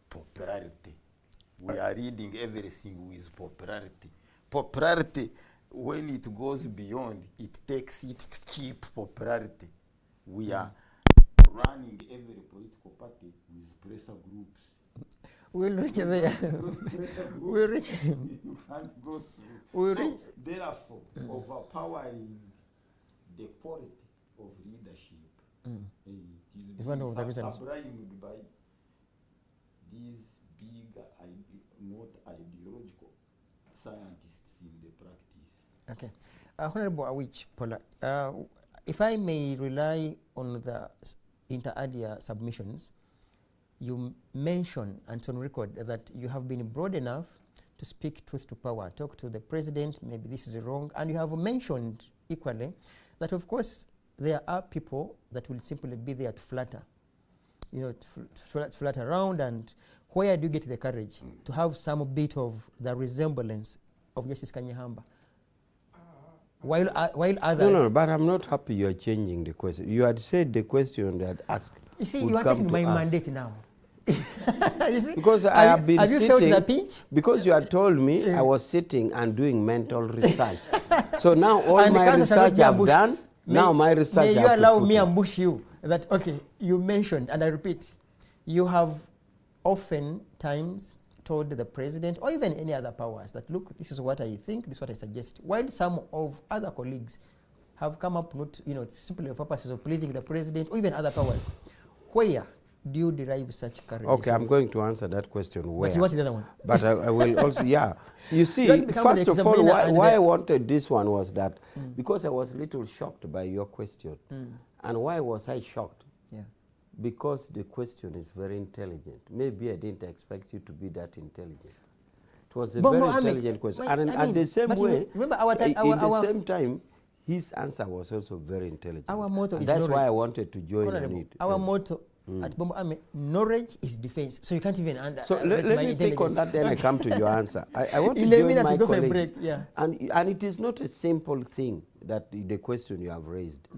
popularity. We are reading everything with popularity. Popularity, when it goes beyond, it takes it to cheap popularity. We are running every political party with pressure groups. We'll reach there. We'll reach. You can't go through. We'll So, reach. therefore, overpowering the quality of leadership It's one of the reasons. sublimed by these big, not ideological scientists in the practice. Okay. Honorable Awich Pollar, if I may rely on the inter alia submissions, you mention, and it's on record, that you have been broad enough to speak truth to power, talk to the president, maybe this is wrong, and you have mentioned equally that, of course, there are people that will simply be there to flatter, you know, to flatter around. And where do you get the courage to have some bit of the resemblance of Justice Kanyihamba? While others... No, but I'm not happy you are changing the question. You had said the question that asked. You see, you are taking my mandate now. You see? Because I have been sitting... Have you felt the pinch? Because you had told me I was sitting and doing mental research. So now all And my research I've done, now my research May you I have to allow put me in. ambush you that, okay, you mentioned, and I repeat, you have often times told the president or even any other powers that, look, this is what I think, this is what I suggest, while some of other colleagues have come up not, you know, simply for purposes of pleasing the president or even other powers. Where do you derive such courage? Okay, I'm going to answer that question where. But you want the other one? But I will also, yeah. You see, You want to become first the of all, examiner why and I wanted this one was that because I was a little shocked by your question. And why was I shocked? Yeah. Because the question is very intelligent. Maybe I didn't expect you to be that intelligent. It was a very intelligent question. And at the same way, remember our time, in the same time, his answer was also very intelligent. Our motto and is that's knowledge. why I wanted to join on Honorable, it. our motto at Bombo Army, knowledge is defense. So you can't even So let me think on that, then I come to your answer. I want to In a join minute my we go for a colleagues. break, yeah. And it is not a simple thing, that the question you have raised.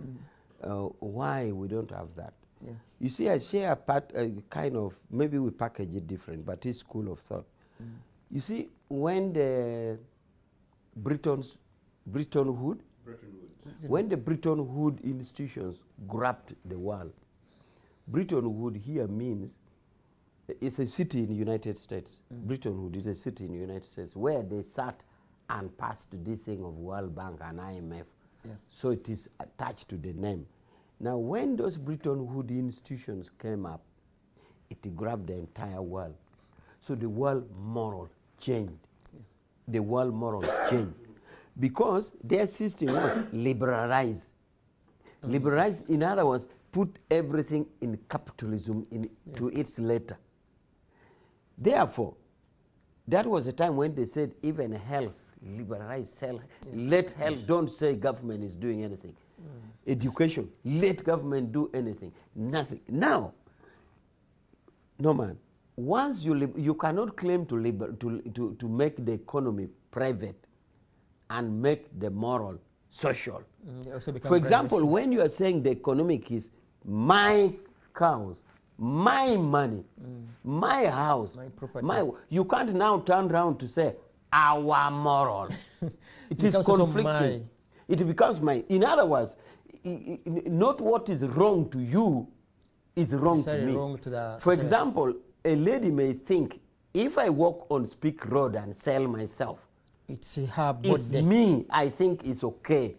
Why we don't have that? Yeah. You see, I share a part, kind of, maybe we package it different, but it's school of thought. You see, when the Bretton Woods institutions grabbed the world, Bretton Woods here means it's a city in the United States. Bretton Woods is a city in the United States where they sat and passed this thing of World Bank and IMF. Yeah. So it is attached to the name. Now, when those Bretton Woods institutions came up, it grabbed the entire world. So the world moral changed. Yeah. The world moral changed. Because their system was liberalized. Liberalized, in other words, put everything in capitalism to its letter. Therefore, that was a time when they said even health, liberalize health, let health, don't say government is doing anything. Education, let government do anything, nothing. Now, no man, once you cannot claim to make the economy private and make the moral social. For example, when you are saying the economic is my cows, my money, my house, my property, you can't now turn around to say our moral. It is conflicting. It becomes mine. In other words, not what is wrong to you is wrong to me. Wrong to the For society. example, a lady may think, if I walk on Speak Road and sell myself, it's her it's body. me, I think it's okay.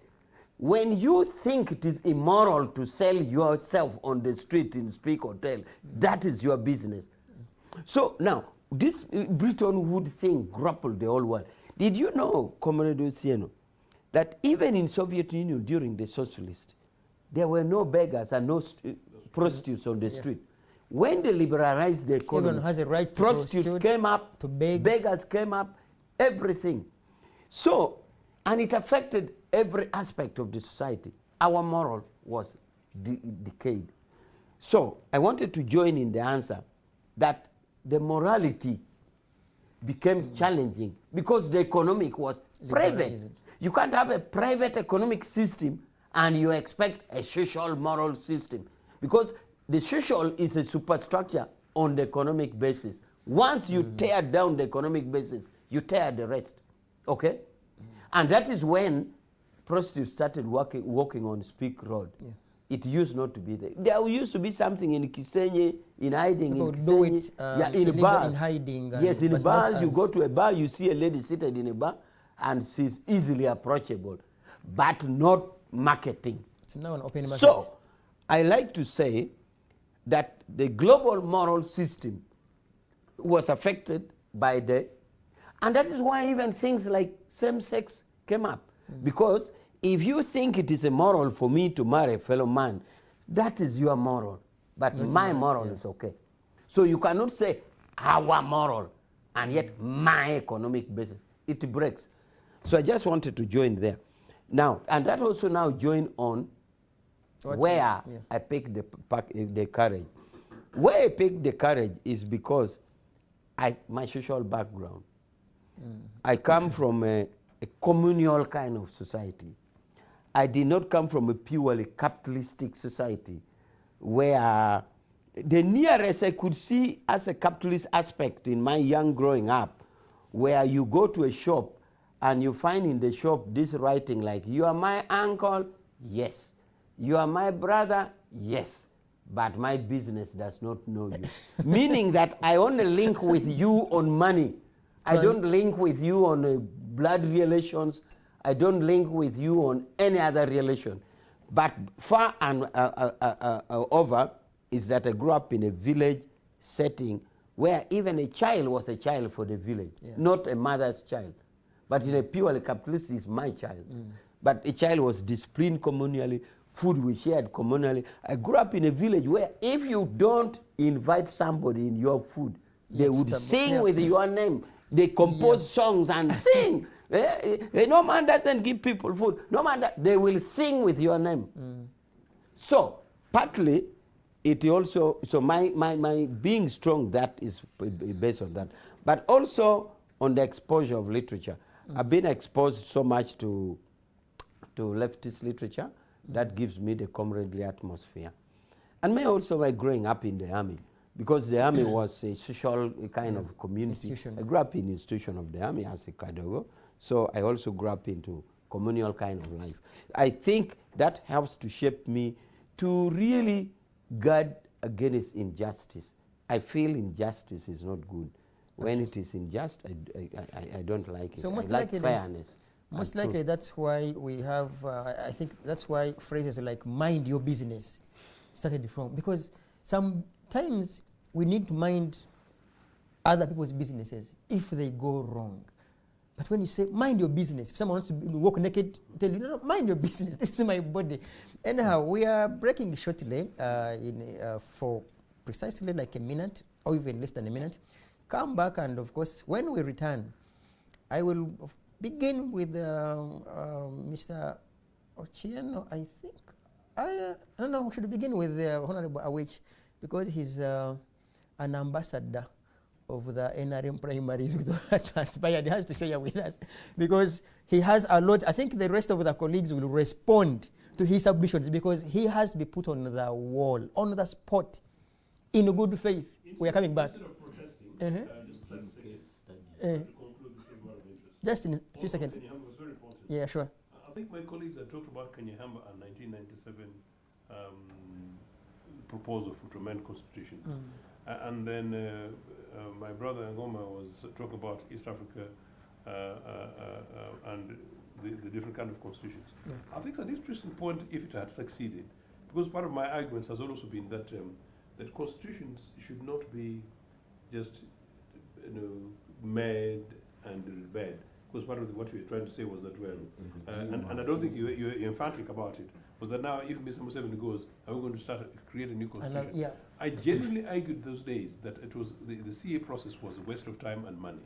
When you think it is immoral to sell yourself on the street in Speak Hotel, that is your business. So now, this Bretton Woods thing grappled the whole world. Did you know, Comrade Ochieno, that even in Soviet Union during the socialists, there were no beggars and no prostitutes on the street. When they liberalized the economy, Everyone has a right to prostitutes came up, to beg. beggars came up, everything. So, and it affected every aspect of the society. Our moral was decayed. So, I wanted to join in the answer that the became challenging because the economic was private. You can't have a private economic system and you expect a social moral system, because the social is a superstructure on the economic basis. Once you tear down the economic basis, you tear the rest, okay? And that is when prostitutes started walking on Speak Road. Yeah. It used not to be there. There used to be something in Kisenye, in hiding People in do Kisenye. it Yeah, in illegal bars. in hiding. Yes, in but bars, not you as- go to a bar, you see a lady seated in a bar, and she's easily approachable, but not marketing. It's now an open market. So, I like to say that the global moral system was affected by and that is why even things like same-sex came up. Because if you think it is immoral for me to marry a fellow man, that is your moral, but my moral is okay. So you cannot say our moral and yet my economic basis. It breaks. So I just wanted to join there. Now, and that also now join on where I picked the courage. Where I picked the courage is because my social background. I come from a communal kind of society. I did not come from a purely capitalistic society where the nearest I could see as a capitalist aspect in my young growing up, where you go to a shop and you find in the shop this writing like, you are my uncle, yes. You are my brother, yes. But my business does not know you. Meaning that I only link with you on money. I don't link with you on blood relations. I don't link with you on any other relation. But far and over is that I grew up in a village setting where even a child was a child for the village, not a mother's child. But in a purely capitalist, is my child. But a child was disciplined communally, food we shared communally. I grew up in a village where if you don't invite somebody in your food, they would sing with your name. They compose songs and sing. No man doesn't give people food. No man, they will sing with your name. So, partly, it also, so my being strong, that is based on that. But also on the exposure of literature. I've been exposed so much to leftist literature that gives me the comradely atmosphere. And me also by growing up in the army, because the army was a social kind of community. Institution. I grew up in the institution of the army as a Kadogo, so I also grew up into communal kind of life. I think that helps to shape me to really guard against injustice. I feel injustice is not good. When it is unjust, I don't like it. So most I like likely fairness. Most likely that's why we have, I think that's why phrases like mind your business started from. Because sometimes we need to mind other people's businesses if they go wrong. But when you say mind your business, if someone wants to walk naked, tell you, no, mind your business, this is my body. Anyhow, we are breaking shortly for precisely like a minute or even less than a minute come back, and of course, when we return, I will begin with Mr. Ochieno, I think. I don't know, should begin with Honorable Awich, because he's an ambassador of the NRM primaries with what transpired. He has to share with us because he has a lot. I think the rest of the colleagues will respond to his submissions because he has to be put on the wall, on the spot, in good faith. We are coming back. Instead of protesting, just 30 seconds to conclude this area of interest. Just in a few seconds. Kanyahamba was very important. Yeah, sure. I think my colleagues had talked about Kanyahamba and 1997 proposal to amend constitution. And then my brother Ngoma was talking about East Africa and the different kind of constitutions. Yeah. I think it's an interesting point if it had succeeded, because part of my arguments has also been that that constitutions should not be just made and read. Because part of what we were trying to say was that and I don't think you're emphatic about it, was that now if Mr. Museveni goes, are we going to create a new constitution? I genuinely argued those days that it was the CA process was a waste of time and money.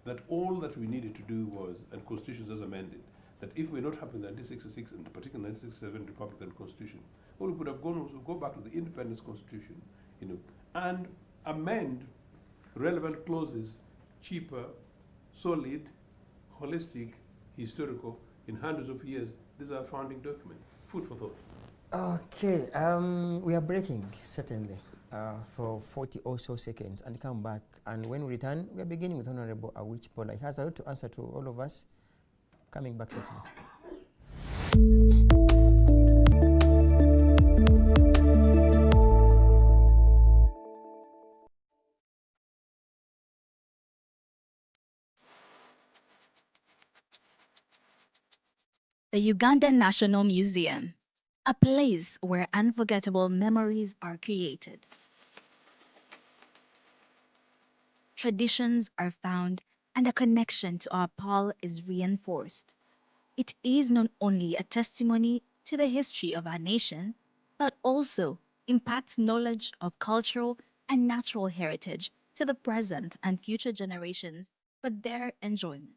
That all that we needed to do was, and constitutions as amended, that if we're not happy with the 1966 and particularly 1967 Republican Constitution, all we could have gone was to go back to the Independence Constitution, and amend relevant clauses, cheaper, solid, holistic, historical, in hundreds of years. This is our founding document. Food for thought. Okay, we are breaking, certainly, for 40 or so seconds and come back. And when we return, we are beginning with Honorable Awich Pollar. He has a lot to answer to all of us. Coming back shortly. The Ugandan National Museum, a place where unforgettable memories are created. Traditions are found and a connection to our Pearl is reinforced. It is not only a testimony to the history of our nation, but also impacts knowledge of cultural and natural heritage to the present and future generations for their enjoyment.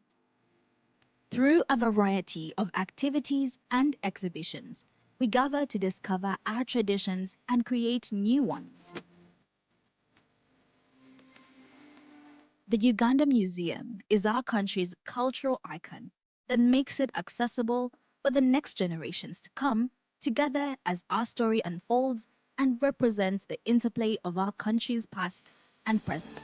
Through a variety of activities and exhibitions, we gather to discover our traditions and create new ones. The Uganda Museum is our country's cultural icon that makes it accessible for the next generations to come together as our story unfolds and represents the interplay of our country's past and present.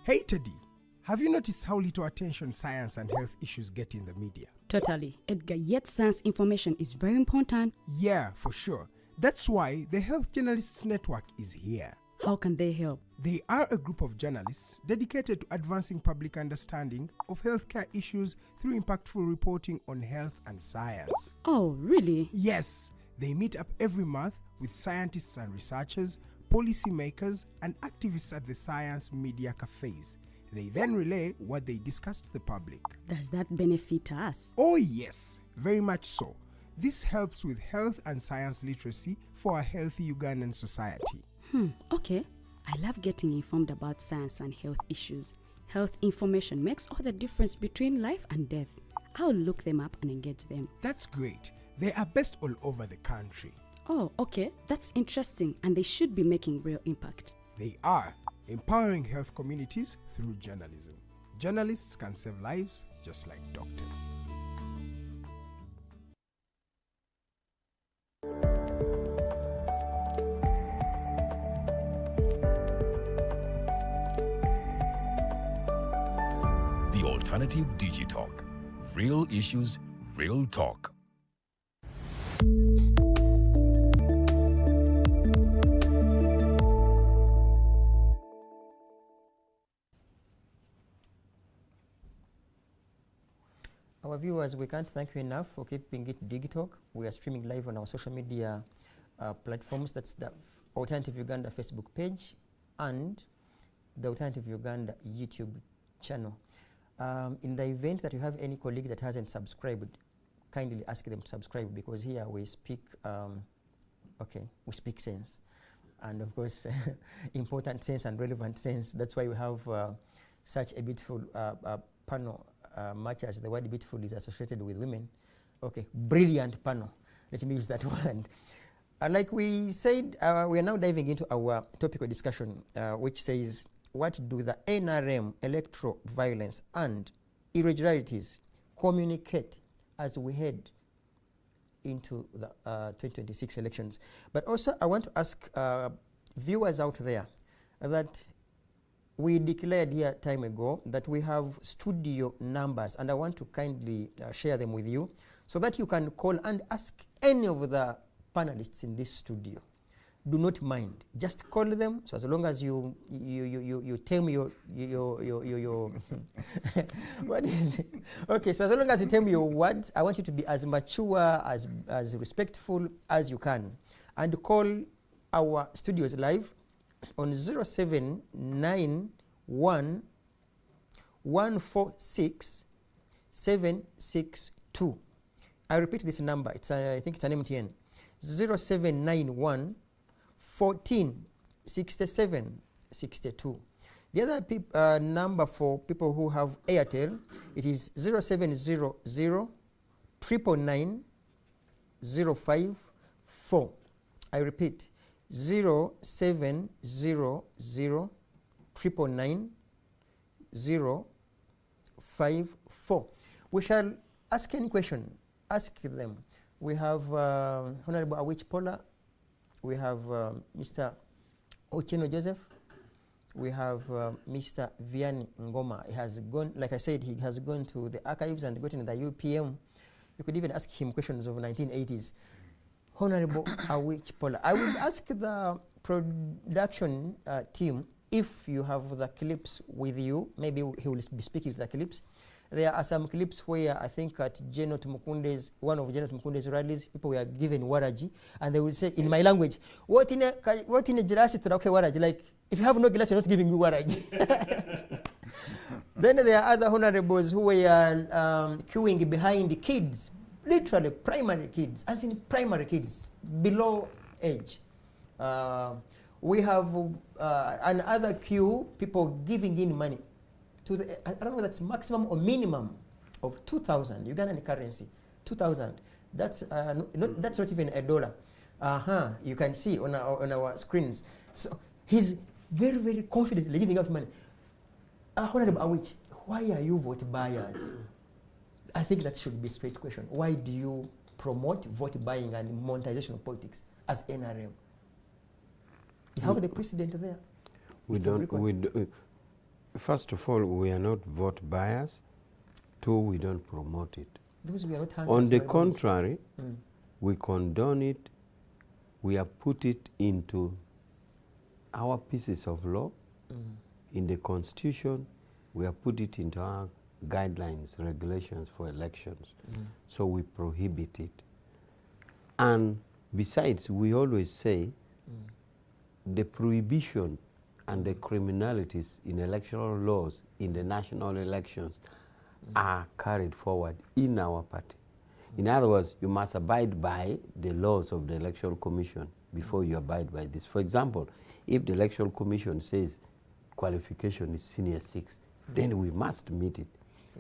Hey Teddy, have you noticed how little attention science and health issues get in the media? Totally, Edgar, yet science information is very important. Yeah, for sure. That's why the Health Journalists Network is here. How can they help? They are a group of journalists dedicated to advancing public understanding of healthcare issues through impactful reporting on health and science. Oh, really? Yes, they meet up every month with scientists and researchers, policymakers, and activists at the science media cafes. They then relay what they discuss to the public. Does that benefit us? Oh yes, very much so. This helps with health and science literacy for a healthy Ugandan society. Okay. I love getting informed about science and health issues. Health information makes all the difference between life and death. I'll look them up and engage them. That's great. They are based all over the country. Oh, okay. That's interesting, and they should be making real impact. They are empowering health communities through journalism. Journalists can save lives just like doctors. The Alternative Digitalk. Real issues, real talk. Our viewers, we can't thank you enough for keeping it digital. We are streaming live on our social media platforms. That's the Alternative Uganda Facebook page and the Alternative Uganda YouTube channel. In the event that you have any colleague that hasn't subscribed, kindly ask them to subscribe, because here we speak, we speak sense. And of course, important sense and relevant sense. That's why we have such a beautiful panel, much as the word beautiful is associated with women. Okay, brilliant panel. Let me use that word. Like we said, we are now diving into our topical discussion, which says, what do the NRM, electoral violence and irregularities, communicate as we head into the 2026 elections? But also, I want to ask viewers out there that we declared here time ago that we have studio numbers, and I want to kindly share them with you so that you can call and ask any of the panelists in this studio. Do not mind, just call them. So as long as you tell me your what is it? Okay, so as long as you tell me your words, I want you to be as mature, as respectful as you can, and call our studios live on 0791 146 762. I repeat this number. It's I think it's an MTN. 0791 14 67 62. The other number for people who have Airtel, it is 0700 999 054. I repeat, 0700 999 054. We shall ask any question. Ask them. We have Honorable Awich Pollar. We have Mr. Ochieno Joseph. We have Mr. Vianney Ngoma. He has gone, like I said, he has gone to the archives and gotten the UPM. You could even ask him questions of 1980s. Honorable Awich Pollar. I will ask the production team if you have the clips with you. Maybe he will be speaking to the clips. There are some clips where I think at one of General Tumukunde's rallies, people were given waraji, and they will say in my language, what in a girasi to waraji? Like, if you have no glass, you're not giving me waraji. Then there are other honorables who were queuing behind the kids, literally primary kids, as in primary kids, below age. We have another queue, people giving in money to the, I don't know whether that's maximum or minimum of 2,000 Ugandan currency, 2,000. That's that's not even $1. You can see on our screens. So he's very, very confidently giving out money. Honorable Awich, why are you vote buyers? I think that should be a straight question. Why do you promote vote buying and monetization of politics as NRM? You have the precedent there. First of all, we are not vote buyers. Two, we don't promote it. Those we are not on the contrary, we condone it. We have put it into our pieces of law. In the Constitution, we have put it into our guidelines, regulations for elections. So we prohibit it. And besides, we always say the prohibition and the criminalities in electoral laws in the national elections are carried forward in our party. In other words, you must abide by the laws of the Electoral Commission before you abide by this. For example, if the Electoral Commission says qualification is senior 6, then we must meet it.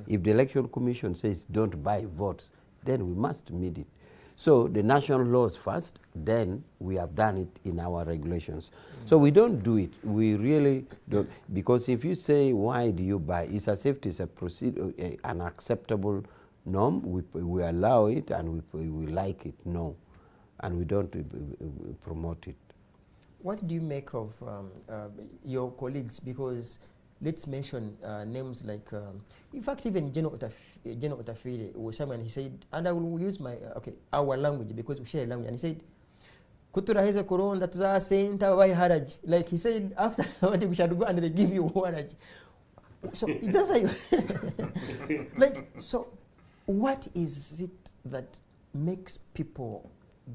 If the Electoral Commission says don't buy votes, then we must meet it. So the national laws first, then we have done it in our regulations. So we don't do it. We really don't, because if you say, why do you buy? It's as if it's a an acceptable norm. We allow it and we like it. No. And we don't promote it. What do you make of your colleagues? Because let's mention names like, in fact, even General Otafire was someone, he said, and I will use my, our language because we share a language, and he said, Kuturaheza Koronda tuza senta wai haraji. Like he said, after what we should go and they give you haraji. So it doesn't, like, so what is it that makes people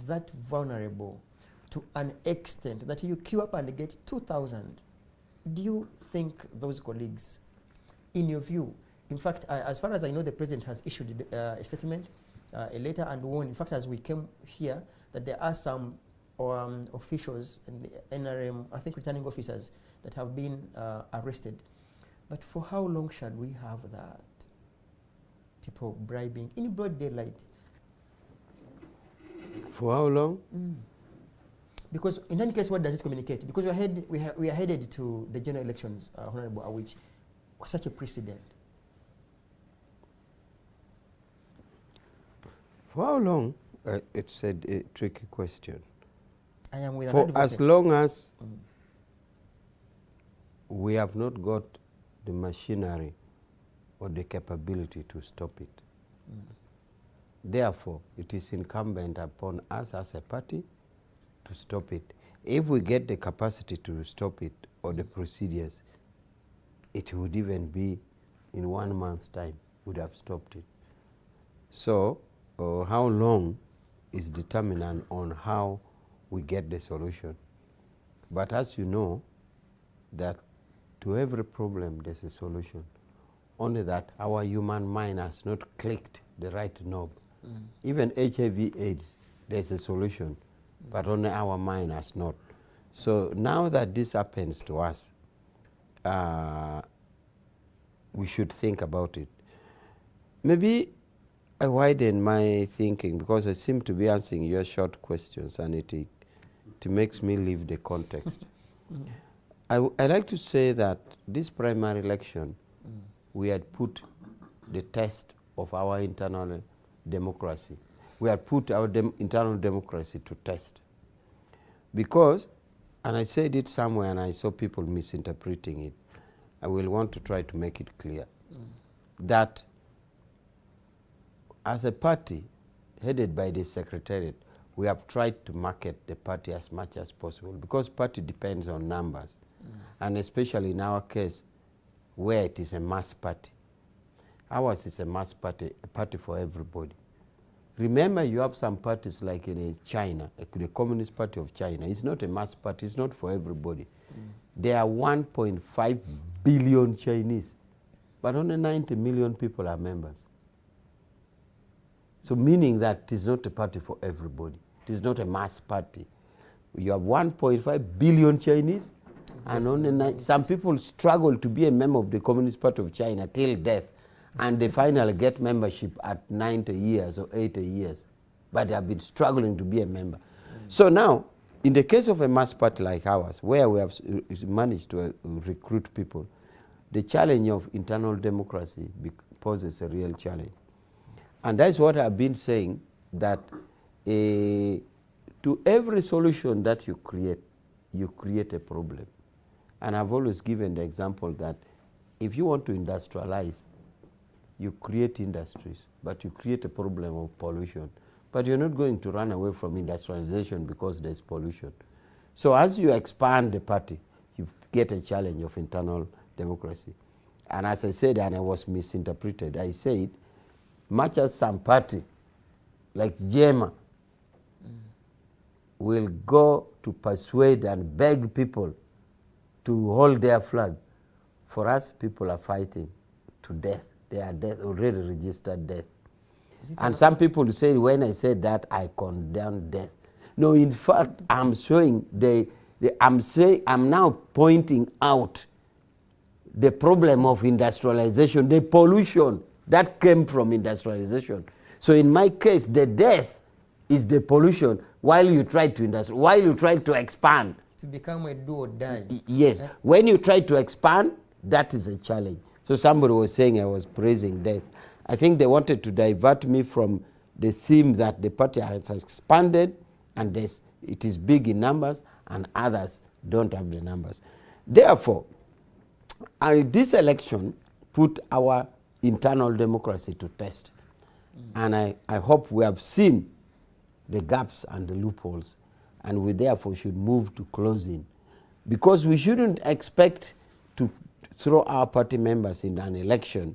that vulnerable to an extent that you queue up and get 2,000? Do you think those colleagues, in your view, In fact, as far as I know, the president has issued a statement, a letter, and warned, in fact, as we came here, that there are some officials in the NRM, I think returning officers, that have been arrested. But for how long shall we have that? People bribing in broad daylight. For how long? Because in any case, what does it communicate? Because we are headed to the general elections, Honorable Awich. Such a precedent. For how long? It's a tricky question. I am with an For advocate. as long as we have not got the machinery or the capability to stop it. Therefore, it is incumbent upon us as a party to stop it. If we get the capacity to stop it or the procedures, it would even be in 1 month's time, would have stopped it. So, how long is determinant on how we get the solution. But as you know, that to every problem there's a solution. Only that our human mind has not clicked the right knob. Even HIV/AIDS, there's a solution, but only our mind has not. So now that this happens to us, we should think about it. Maybe I widen my thinking because I seem to be answering your short questions and it makes me leave the context. I like to say that this primary election, we had put the test of our internal democracy. We had put our internal democracy to test. Because, and I said it somewhere and I saw people misinterpreting it, I will want to try to make it clear that as a party headed by the Secretariat, we have tried to market the party as much as possible because party depends on numbers. And especially in our case, where it is a mass party. Ours is a mass party, a party for everybody. Remember, you have some parties like in China, like the Communist Party of China. It's not a mass party, it's not for everybody. There are 1.5 billion Chinese, but only 90 million people are members. So meaning that it is not a party for everybody. It is not a mass party. You have 1.5 billion Chinese, and only some people struggle to be a member of the Communist Party of China till death, and they finally get membership at 90 years or 80 years, but they have been struggling to be a member. So now, in the case of a mass party like ours, where we have managed to recruit people, the challenge of internal democracy poses a real challenge. And that's what I've been saying, that to every solution that you create a problem. And I've always given the example that if you want to industrialize, you create industries, but you create a problem of pollution. But you're not going to run away from industrialization because there's pollution. So as you expand the party, you get a challenge of internal democracy. And as I said, and I was misinterpreted, I said, much as some party, like JEMA, will go to persuade and beg people to hold their flag, for us, people are fighting to death. They are death, already registered death. And some people say, when I said that, I condemn death. No, in fact, I'm showing I'm now pointing out the problem of industrialization, the pollution that came from industrialization. So in my case, the death is the pollution while you try to expand. To become a do or die. Yes. When you try to expand, that is a challenge. So somebody was saying I was praising death. I think they wanted to divert me from the theme that the party has expanded and it is big in numbers and others don't have the numbers. Therefore, this election put our internal democracy to test. And I hope we have seen the gaps and the loopholes, and we therefore should move to closing. Because we shouldn't expect to throw our party members in an election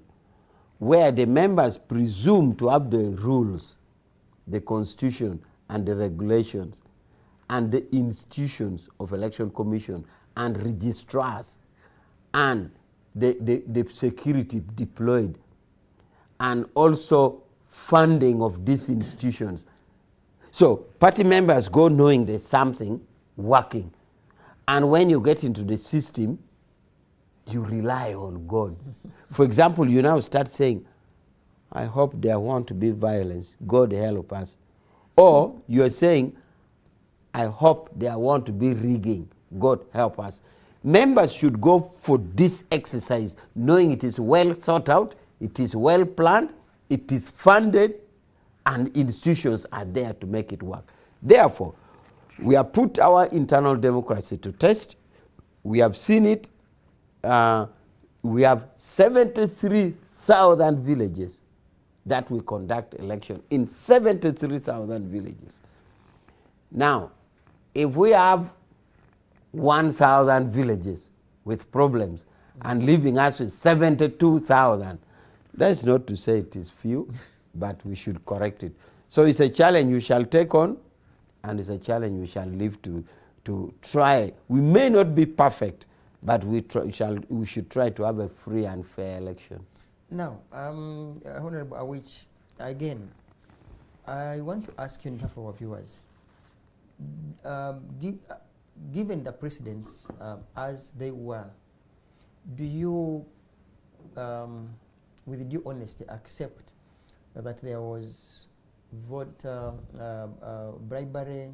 where the members presume to have the rules, the constitution and the regulations and the institutions of election commission and registrars and the security deployed and also funding of these institutions. So party members go knowing there's something working. And when you get into the system, you rely on God. For example, you now start saying, I hope there won't be violence. God help us. Or you're saying, I hope there won't be rigging. God help us. Members should go for this exercise knowing it is well thought out, it is well planned, it is funded, and institutions are there to make it work. Therefore, we have put our internal democracy to test. We have seen it. We have 73,000 villages that we conduct election in 73,000 villages. Now, if we have 1,000 villages with problems and leaving us with 72,000, that's not to say it is few, but we should correct it. So it's a challenge we shall take on, and it's a challenge we shall live to try. We may not be perfect, but we should try to have a free and fair election. Now, Honorable Awich, again, I want to ask you on behalf of our viewers, given the precedents as they were, do you, with due honesty, accept that there was voter bribery,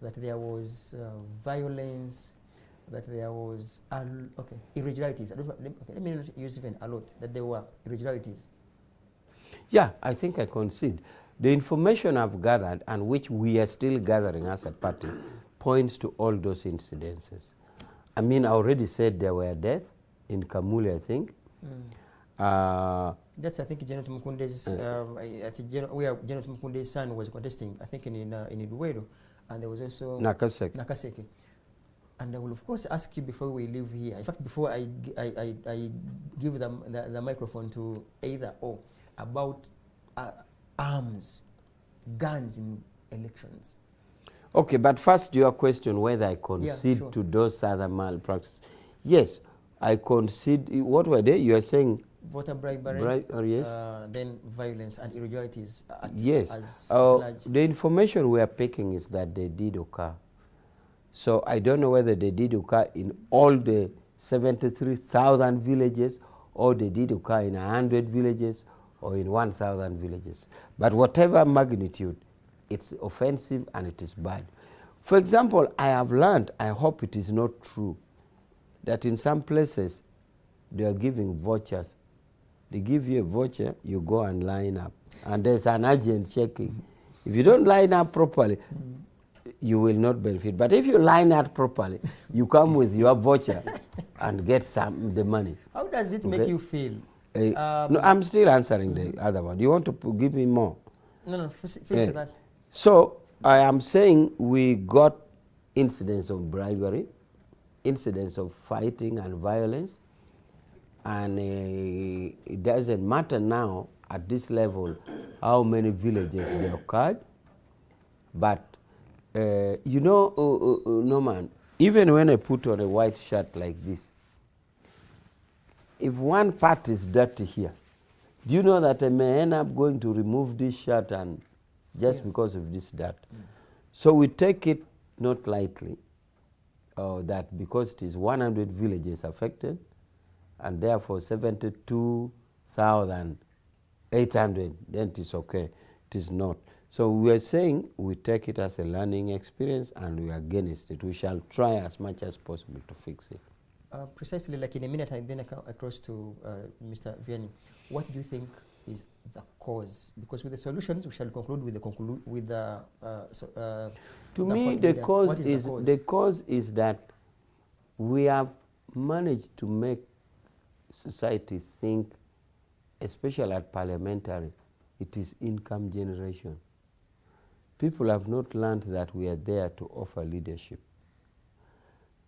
that there was violence, that there was irregularities? Let me not use even a lot, that there were irregularities. Yeah, I think I concede. The information I've gathered, and which we are still gathering as a party, points to all those incidences. I mean, I already said there were deaths in Kamuli, I think. That's, I think, General Tumukunde's, where General Tumukunde's son was contesting, I think, in Iduwedo, and there was also Nakaseke. And I will, of course, ask you before we leave here, in fact, before I give them the microphone to either or, about arms, guns in elections. Okay, but first your question whether I concede to those other malpractices. Yes, I concede. What were they? You are saying voter bribery, yes. Then violence and irregularities. Yes. The information we are picking is that they did occur. So I don't know whether they did occur in all the 73,000 villages, or they did occur in 100 villages, or in 1,000 villages. But whatever magnitude, it's offensive and it is bad. For example, I have learned, I hope it is not true, that in some places they are giving vouchers. They give you a voucher, you go and line up. And there's an agent checking. If you don't line up properly, you will not benefit. But if you line up properly, you come with your voucher and get the money. How does it make you feel? No, I'm still answering the other one. You want to give me more? No, finish that. So I am saying we got incidents of bribery, incidents of fighting and violence, and it doesn't matter now at this level how many villages they occurred. But you know, Norman, even when I put on a white shirt like this, if one part is dirty here, do you know that I may end up going to remove this shirt and just because of this dirt? So we take it not lightly, that because it is 100 villages affected, and therefore 72,800, then it is okay. It is not. So we are saying we take it as a learning experience and we are against it. We shall try as much as possible to fix it. Precisely, like in a minute, I then come across to Mr. Vianney. What do you think is the cause? Because with the solutions, we shall conclude with the to me, the cause is that we have managed to make society think, especially at parliamentary, it is income generation. People have not learned that we are there to offer leadership.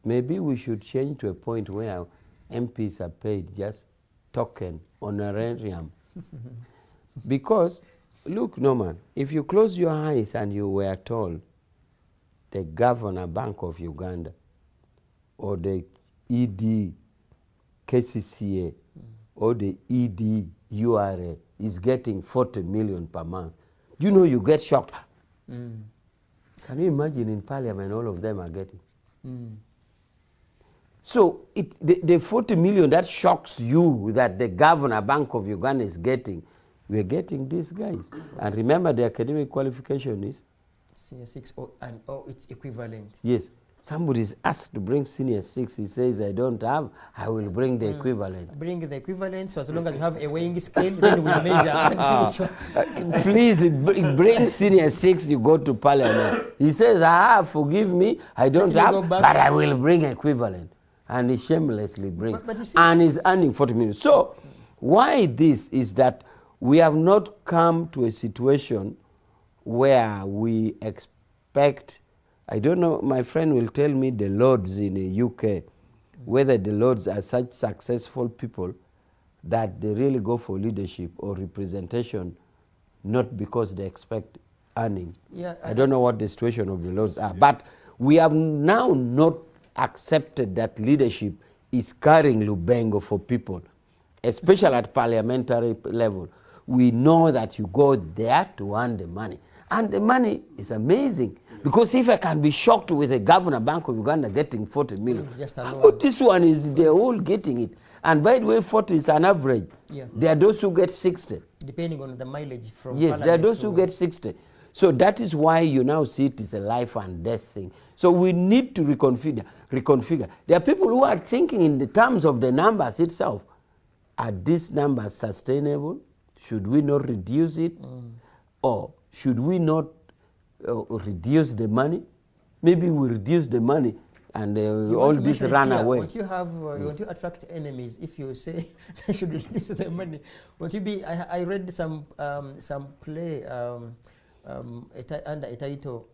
Maybe we should change to a point where MPs are paid just token, honorarium. Because, look, Norman, if you close your eyes and you were told the Governor Bank of Uganda or the ED KCCA or the ED is getting 40 million per month, do you know you get shocked? Can you imagine in parliament all of them are getting? So the 40 million that shocks you that the governor Bank of Uganda is getting, we're getting these guys. And remember the academic qualification is? Senior 6 and it's equivalent. Yes. Somebody is asked to bring senior 6. He says, I don't have, I will bring the equivalent. Bring the equivalent, so as long as you have a weighing scale, then we'll measure and see which one. Please bring senior 6, you go to parliament. He says, forgive me, I don't have, but I will bring equivalent. And he shamelessly brings. But you see, and he's earning 40 million. So why this is that we have not come to a situation where we expect, I don't know, my friend will tell me the Lords in the UK, whether the Lords are such successful people that they really go for leadership or representation, not because they expect earning. Yeah, I don't know what the situation of the Lords are, but we have now not accepted that leadership is carrying Lubengo for people, especially at parliamentary level. We know that you go there to earn the money. And the money is amazing. Because if I can be shocked with the Governor Bank of Uganda getting 40 million, but this one is, they're all getting it. And by the way, 40 is an average. Yeah. There are those who get 60. Depending on the mileage from Yes, there are those who get 60. So that is why you now see it is a life and death thing. So we need to reconfigure. There are people who are thinking in the terms of the numbers itself. Are these numbers sustainable? Should we not reduce it? Or should we not reduce the money? Maybe we reduce the money and all this run away. Won't you have, you want to attract enemies if you say they should reduce the money? Won't you be, I read some play under a title,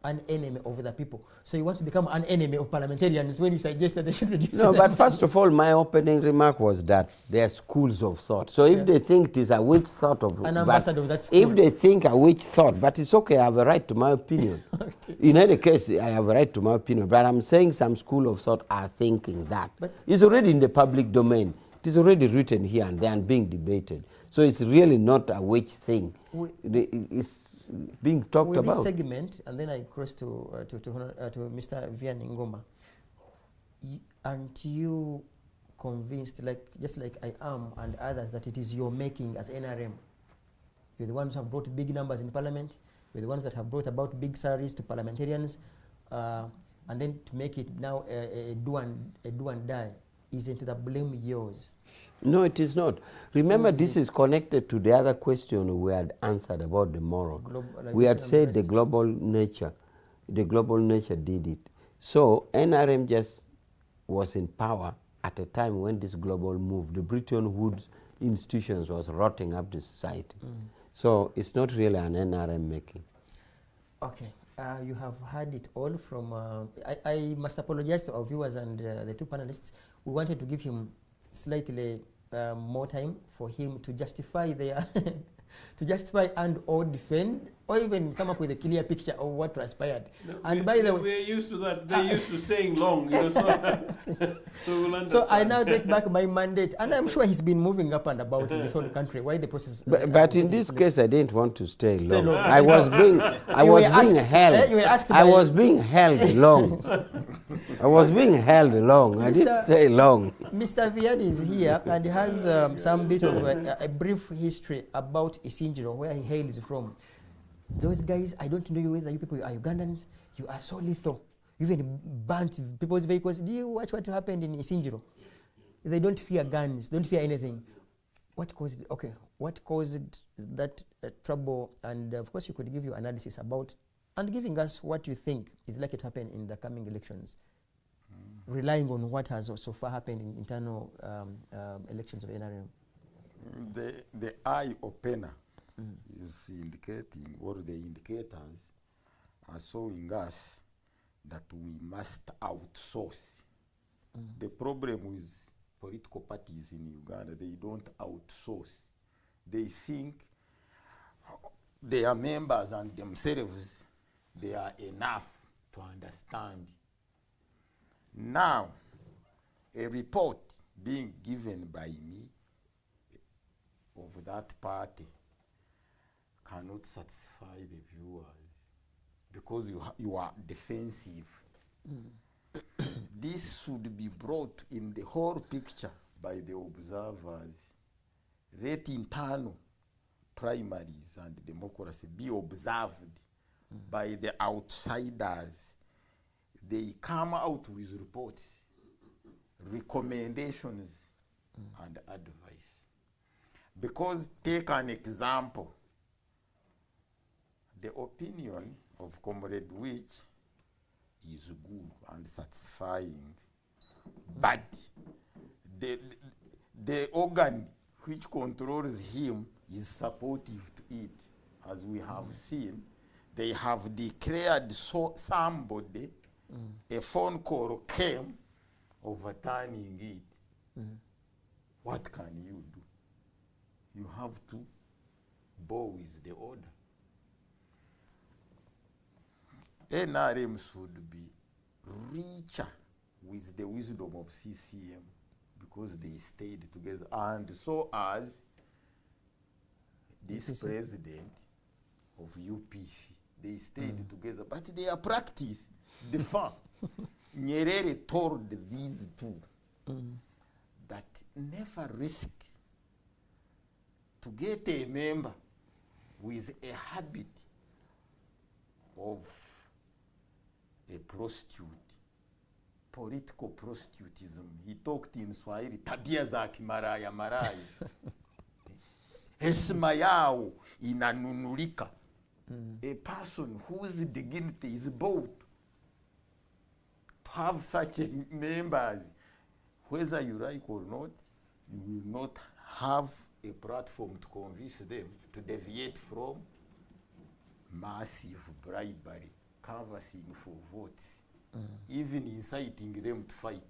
an enemy of the people. So you want to become an enemy of parliamentarians when you suggest that they should reduce No, but money. first of all, my opening remark was that there are schools of thought. So if they think it is a witch thought of... An ambassador of that school. If they think a witch thought, but it's okay, I have a right to my opinion. Okay. In any case, I have a right to my opinion. But I'm saying some school of thought are thinking that. But it's already in the public domain. It is already written here and there and being debated. So it's really not a witch thing. It's being talked with about. This segment, and then I cross to Mr. Vianney Ngoma. Aren't you convinced, just like I am and others, that it is your making as NRM? You're the ones who have brought big numbers in parliament. You're the ones that have brought about big salaries to parliamentarians, and then to make it now a do and die. Isn't the blame yours? No, it is not. Remember, this is connected to the other question we had answered about the moral. We had said the global nature. The global nature did it. So NRM just was in power at a time when this global move, the Bretton Woods institutions was rotting up the society. So it's not really an NRM making. Okay. You have heard it all from... I must apologize to our viewers and the two panelists. We wanted to give him slightly more time for him to justify their to justify or defend, or even come up with a clear picture of what transpired. No, and by the way, we're used to that. They're used to staying long, you know, so I now take back my mandate, and I'm sure he's been moving up and about in this whole country. Why the process? But in this case, I didn't want to stay long. I was being held long. I was being held long. I didn't stay long. Mr. Vianney is here and has some bit of a brief history about Isinjiro, where he hails from. Those guys, I don't know whether you people are Ugandans, you are so lethal. You even burnt people's vehicles. Do you watch what happened in Isinjiro? They don't fear guns, don't fear anything. What caused it? Okay, what caused that trouble? And of course, you could give your analysis about and giving us what you think is likely to happen in the coming elections, relying on what has so far happened in internal elections of NRM. The eye opener is indicating, or the indicators are showing us that we must outsource. The problem with political parties in Uganda, they don't outsource. They think their members and themselves, they are enough to understand. Now, a report being given by me that party cannot satisfy the viewers because you are defensive. This should be brought in the whole picture by the observers. Let internal primaries and democracy be observed by the outsiders. They come out with reports, recommendations, and advice. Because take an example, the opinion of Comrade Awich is good and satisfying, but the organ which controls him is supportive to it. As we have seen, they have declared somebody, a phone call came overturning it. What can you do? You have to bow with the order. NRM should be richer with the wisdom of CCM because they stayed together, and so as this UPC. president of UPC, they stayed together, but their practice differ. Nyerere told these two that never risk to get a member with a habit of a prostitute, political prostitutism. He talked in Swahili, tabia za kimaraya maraya. Heshima yao inanunulika. A person whose dignity is bought. To have such members, whether you like or not, you will not have a platform to convince them to deviate from massive bribery, canvassing for votes, even inciting them to fight.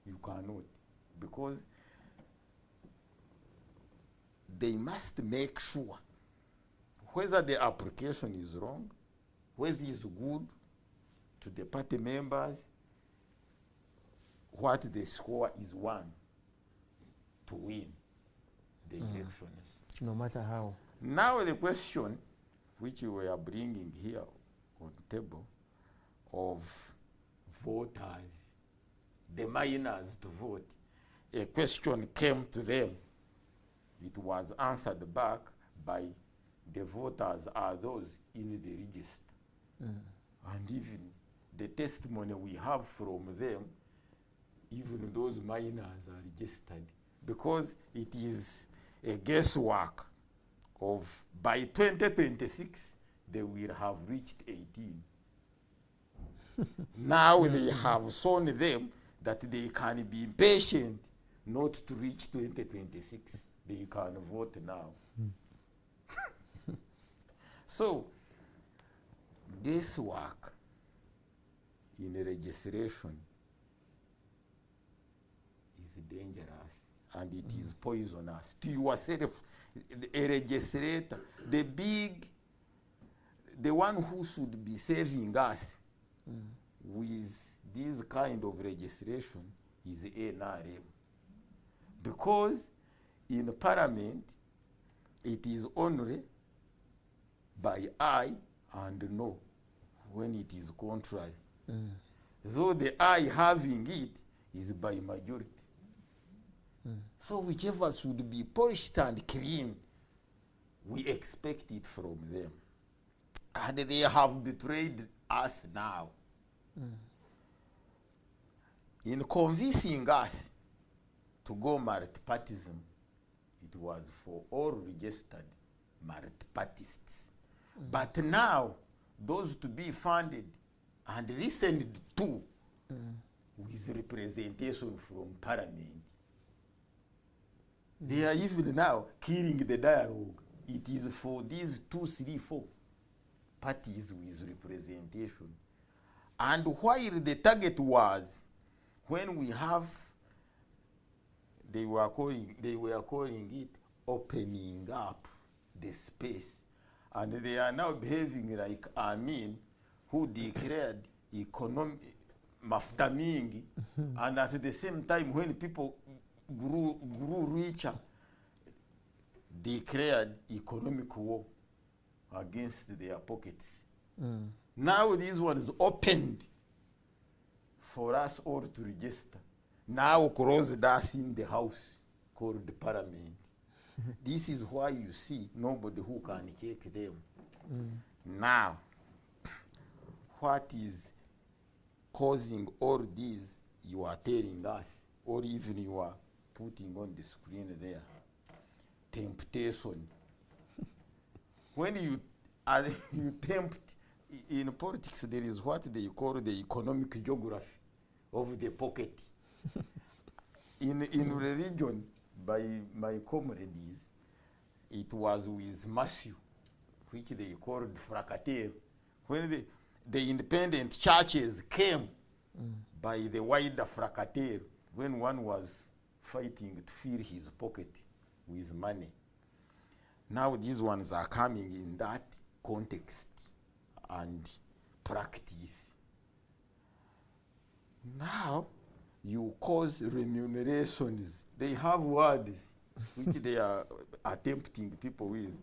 You cannot, because they must make sure whether the application is wrong, whether it's good to the party members, what the score is won to win the elections. No matter how. Now the question which we are bringing here on the table of voters, the minors to vote, a question came to them. It was answered back by the voters are those in the register. And even the testimony we have from them, even those minors are registered, because it is a guesswork of by 2026 they will have reached 18. Now they have shown them that they can be patient not to reach 2026. They can vote now. So this work in registration is dangerous and it is poisonous to yourself. A registrator, the one who should be saving us with this kind of registration is NRM. Because in Parliament, it is only by aye and no when it is contrary. So the aye having it is by majority. So whichever should be polished and clean, we expect it from them. And they have betrayed us now. In convincing us to go multipartism, it was for all registered multipartists. But now, those to be funded and listened to with representation from Parliament, they are even now killing the dialogue. It is for these 2, 3, 4 parties with representation. And while the target was, when we have, they were calling it opening up the space. And they are now behaving like Amin, who declared mafuta mingi, and at the same time when people grew richer, declared economic war against their pockets. Now this one is opened for us all to register. Now closed us in the house called the parliament. This is why you see nobody who can check them. Now, what is causing all this you are telling us, or even you are putting on the screen there? Temptation. When you tempt, in politics there is what they call the economic geography of the pocket. in religion, by my comrades, it was with Matthew, which they called fracateur. When the independent churches came by the wider fracateur, when one was fighting to fill his pocket with money. Now these ones are coming in that context and practice. Now you cause remunerations. They have words which they are attempting people with.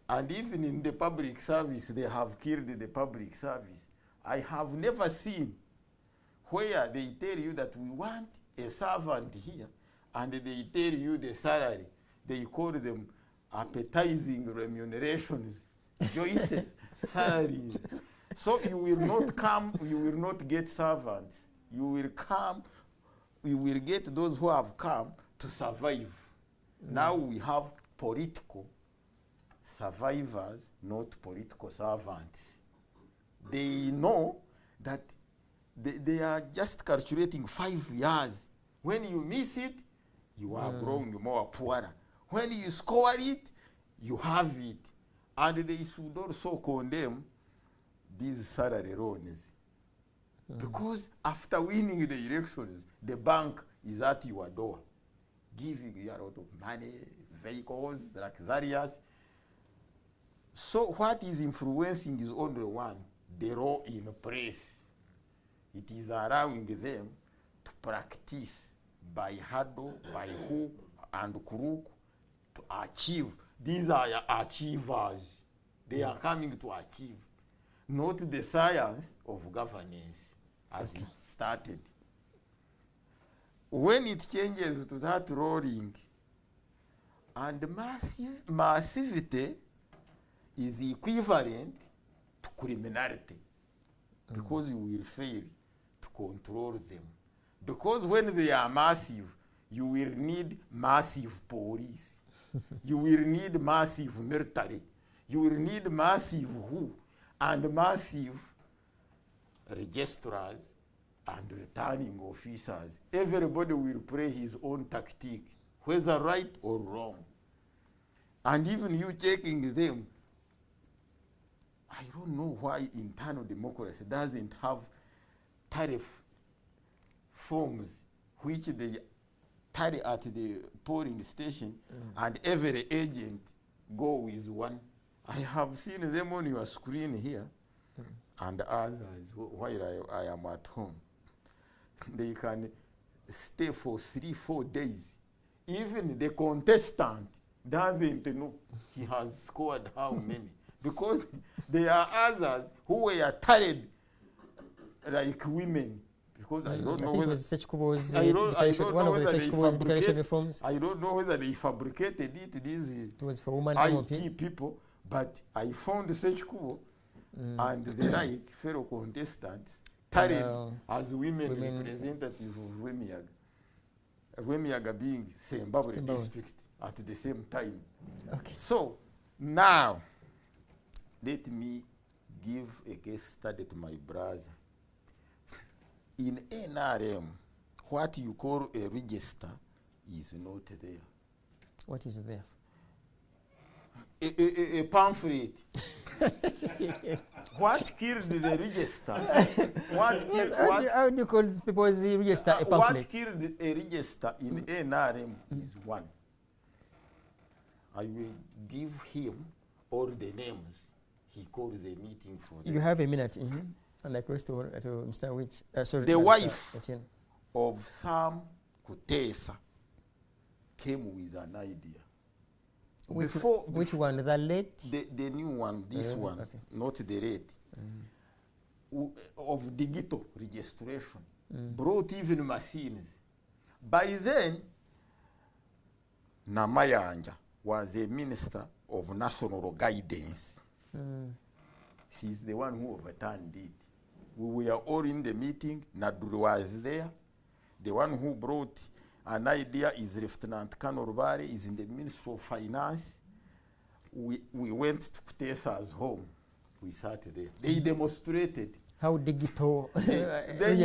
And even in the public service, they have killed the public service. I have never seen where they tell you that we want a servant here, and they tell you the salary. They call them appetizing remunerations, choices, salaries. So you will not come, you will not get servants. You will come, you will get those who have come to survive. Now we have political survivors, not political servants. They know that they are just calculating 5 years. When you miss it, you are growing more poorer. When you score it, you have it. And they should also condemn these salary loans. Because after winning the elections, the bank is at your door, giving you a lot of money, vehicles, luxurious. So what is influencing is only one, the law in place. It is allowing them to practice by hurdle, by hook and crook to achieve. These are achievers. They are coming to achieve, not the science of governance as it started. When it changes to that rolling, and massivity is equivalent to criminality, because you will fail to control them. Because when they are massive, you will need massive police. You will need massive military. You will need massive who and massive registrars and returning officers. Everybody will play his own tactic, whether right or wrong. And even you checking them, I don't know why internal democracy doesn't have tariff forms which they tally at the polling station, and every agent go with one. I have seen them on your screen here, and others while I am at home. They can stay for 3-4 days. Even the contestant doesn't know he has scored how many. Because there are others who were tired like women. Because I don't know whether one of the Sechkubo's declaration reforms. I don't know whether they fabricated it. These it was for women IT people, but I found Sechkubo and the like fellow contestants tired as women representative of Rwemiyaga. Rwemiyaga being Zimbabwe district at the same time. Okay. So now let me give a case study to my brother. In NRM, what you call a register is not there. What is there? A pamphlet. What killed the register? How do you call people's register a pamphlet? What killed a register in NRM is one. I will give him all the names. He calls a meeting for them. You have a minute. I'd like to Mr. Awich. Sorry, the wife Ochieno. of Sam Kutesa came with an idea. Which one? The late? The new one, this one, okay. not the rate. Of digital registration, brought even machines. By then, Namayanja was a minister of national guidance. She's the one who overturned it. We were all in the meeting, Naduru was there. The one who brought an idea is Lieutenant Colonel Bari, is in the Ministry of Finance. We went to Tesa's home. We sat there. They demonstrated. How digital? They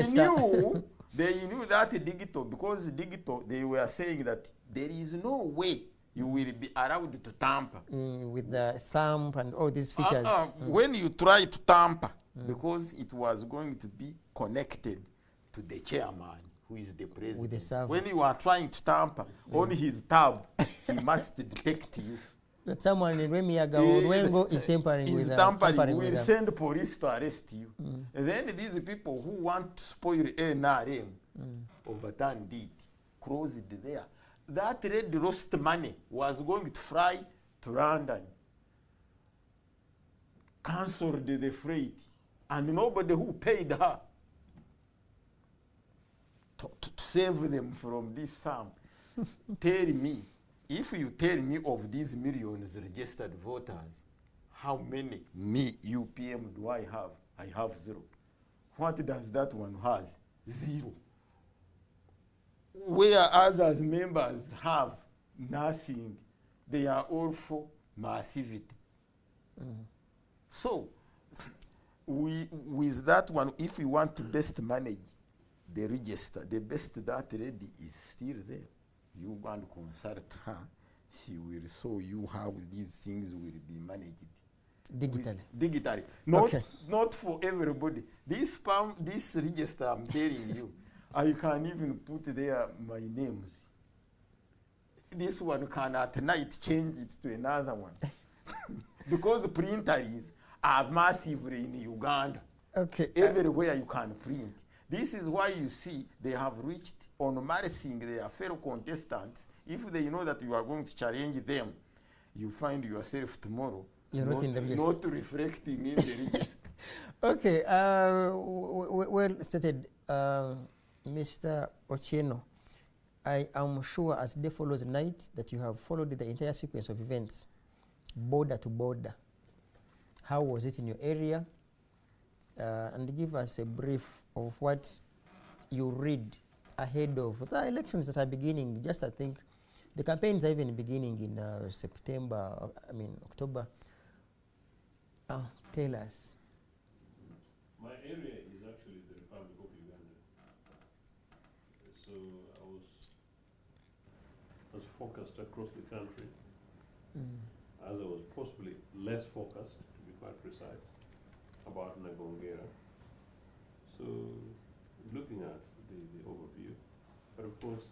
knew that digital, because digital, they were saying that there is no way you will be allowed to tamper. With the thumb and all these features. When you try to tamper, because it was going to be connected to the chairman, who is the president. With the server. When you are trying to tamper, on his tab, he must detect you. That someone in Remiaga or Wengo is tampering with tampering. We'll send police to arrest you. And then these people who want to spoil NRM overturned it, closed it there. That red roast money was going to fly to London, cancelled the freight, and nobody who paid her to save them from this sum. Tell me, if you tell me of these millions registered voters, how many me, UPM, do I have? I have 0. What does that one has? 0. Where others members have nothing, they are all for massivity. So, with that one, if we want to best manage the register, the best that ready is still there. You go and consult her, she will show you how these things will be managed. Digitally. Not for everybody. This register, I'm telling you, I can even put there my names. This one can at night change it to another one. Because printers are massively in Uganda. Everywhere you can print. This is why you see they have reached on marrying their fellow contestants. If they know that you are going to challenge them, you find yourself tomorrow You're not in the register. Not reflecting in the register. Okay, well stated, Mr. Ochieno. I am sure as day follows night that you have followed the entire sequence of events, border to border. How was it in your area? And give us a brief of what you read ahead of the elections that are beginning. Just I think the campaigns are even beginning in October. Tell us. My area is actually the Republic of Uganda. So I was focused across the country, as I was possibly less focused, to be quite precise, about Nagongera. So looking at the overview, but of course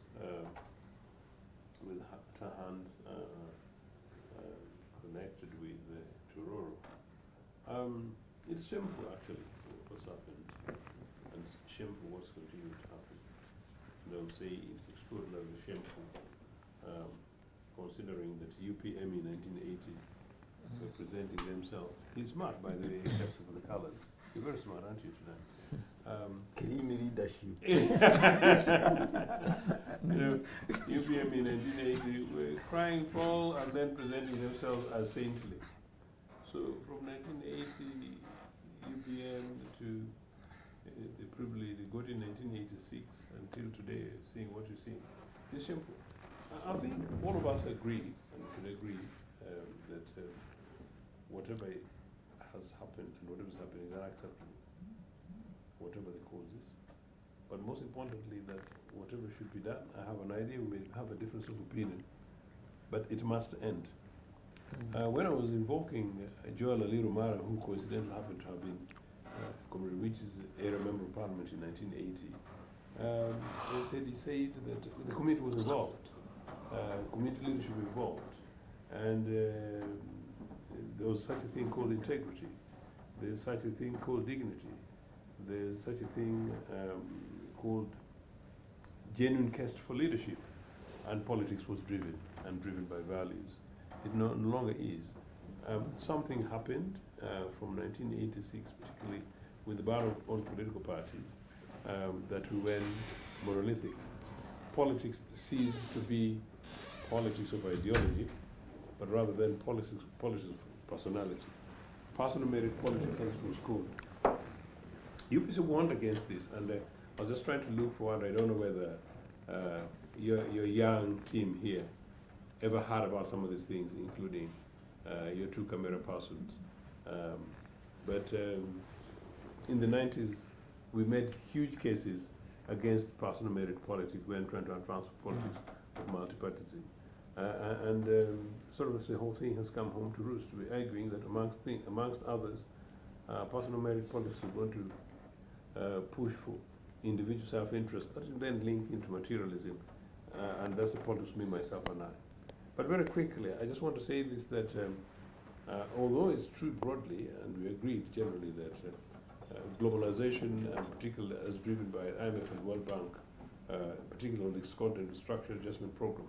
with Tahans connected with Tororo. It's shameful actually what's happened, and shameful what's continuing to happen. And I would say it's extraordinarily shameful, considering that UPM in 1980 were presenting themselves. He's smart, by the way, except for the colors. You're very smart, aren't you, tonight? Clean leadership. UPM in 1980 were crying foul and then presenting themselves as saintly. So from 1980 UPM to the privilege they got in 1986 until today, seeing what you're seeing, it's shameful. I think all of us agree, and we should agree, that whatever has happened and whatever is happening is unacceptable, whatever the cause is. But most importantly, that whatever should be done, I have an idea, we may have a difference of opinion, but it must end. When I was invoking Joel Ali Rumara, who coincidentally happened to have been Comrade Wich's area member of parliament in 1980, he said that the committee was involved, community leadership involved, and there was such a thing called integrity, there's such a thing called dignity, there's such a thing called genuine quest for leadership, and politics was driven by values. It no longer is. Something happened from 1986, particularly with the ban on political parties, that we went monolithic. Politics ceased to be politics of ideology, but rather than politics of personality. Personal merit politics, as it was called. UPC warned against this, and I was just trying to look for one. I don't know whether your young team here ever heard about some of these things, including your two camera persons. But in the 90s, we made huge cases against personal merit politics when trying to advance politics of multipartism. Sort of the whole thing has come home to roost. We're arguing that amongst others, personal merit politics are going to push for individual self-interest that will then link into materialism, and that's the politics me, myself, and I. But very quickly, I just want to say this, that although it's true broadly, and we agreed generally that globalization, and particularly as driven by IMF and World Bank, particularly on this content structure adjustment program,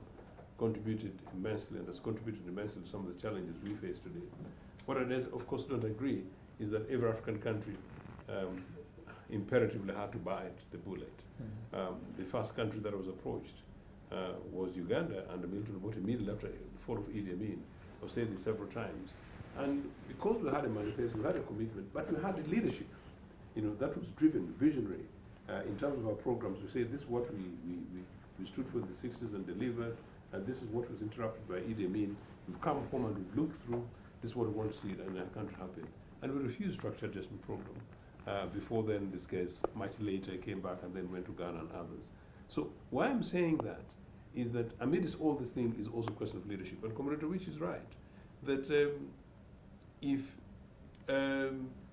contributed immensely, and has contributed immensely to some of the challenges we face today. What I, of course, don't agree is that every African country imperatively had to bite the bullet. The first country that was approached was Uganda, and Milton Obote immediately after the fall of Idi Amin. I've said this several times. And because we had a manifesto, we had a commitment, but we had a leadership, that was driven, visionary. In terms of our programs, we said this is what we stood for in the 60s and delivered, and this is what was interrupted by Idi Amin. We've come home and we've looked through, this is what we want to see in our country happen. And we refused structure adjustment program. Before then, this case, much later, came back and then went to Ghana and others. So why I'm saying that is that amidst all this thing is also a question of leadership. And Comrade Awich is right, that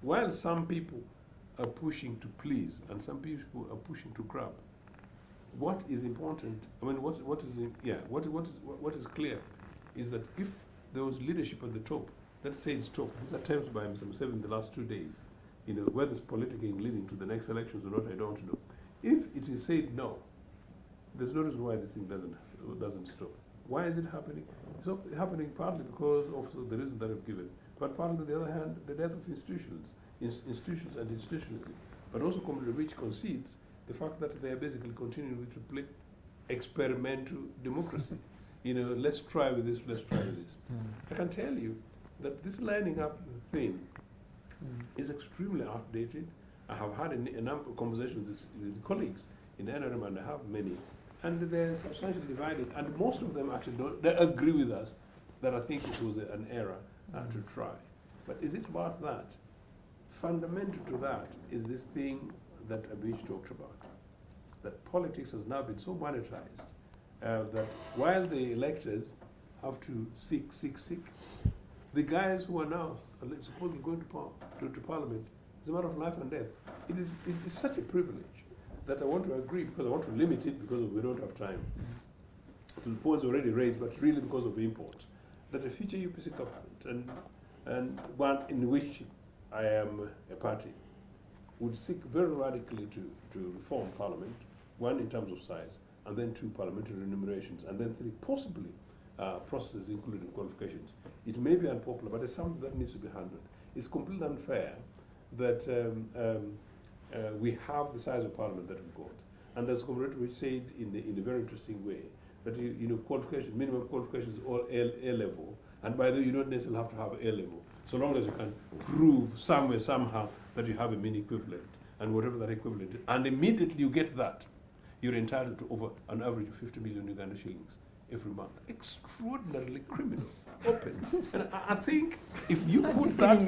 while some people are pushing to please and some people are pushing to grab, what is important, what is clear is that if there was leadership at the top, let's say it's top, these attempts by Mr. Museveni in the last 2 days, whether it's politically leading to the next elections or not, I don't know. If it is said no, there's no reason why this thing doesn't stop. Why is it happening? It's happening partly because of the reason that I've given, but partly, on the other hand, the death of institutions and institutionalism. But also, Comrade Awich concedes the fact that they are basically continuing to play experimental democracy. Let's try with this, let's try with this. I can tell you that this lining up thing is extremely outdated. I have had a number of conversations with colleagues in NRM, and I have many, and they're substantially divided, and most of them actually they agree with us that I think it was an error to try. But is it about that? Fundamental to that is this thing that Awich talked about, that politics has now been so monetized that while the electors have to seek, the guys who are now supposedly going to Parliament, it's a matter of life and death. It is such a privilege that I want to agree, because I want to limit it because we don't have time, to the points already raised, but really because of import, that a future UPC government, and one in which I am a party, would seek very radically to reform Parliament, one in terms of size, and then 2 parliamentary remunerations, and then 3 possibly processes including qualifications. It may be unpopular, but it's something that needs to be handled. It's completely unfair that we have the size of Parliament that we've got. And as Comrade Awich said in a very interesting way, that qualifications, minimum qualifications, all A level, and by the way, you don't necessarily have to have A level, so long as you can prove somewhere, somehow, that you have a mini equivalent, and whatever that equivalent is, and immediately you get that, you're entitled to over an average of 50 million Uganda shillings every month. Extraordinarily criminal, open. And I think if you put that,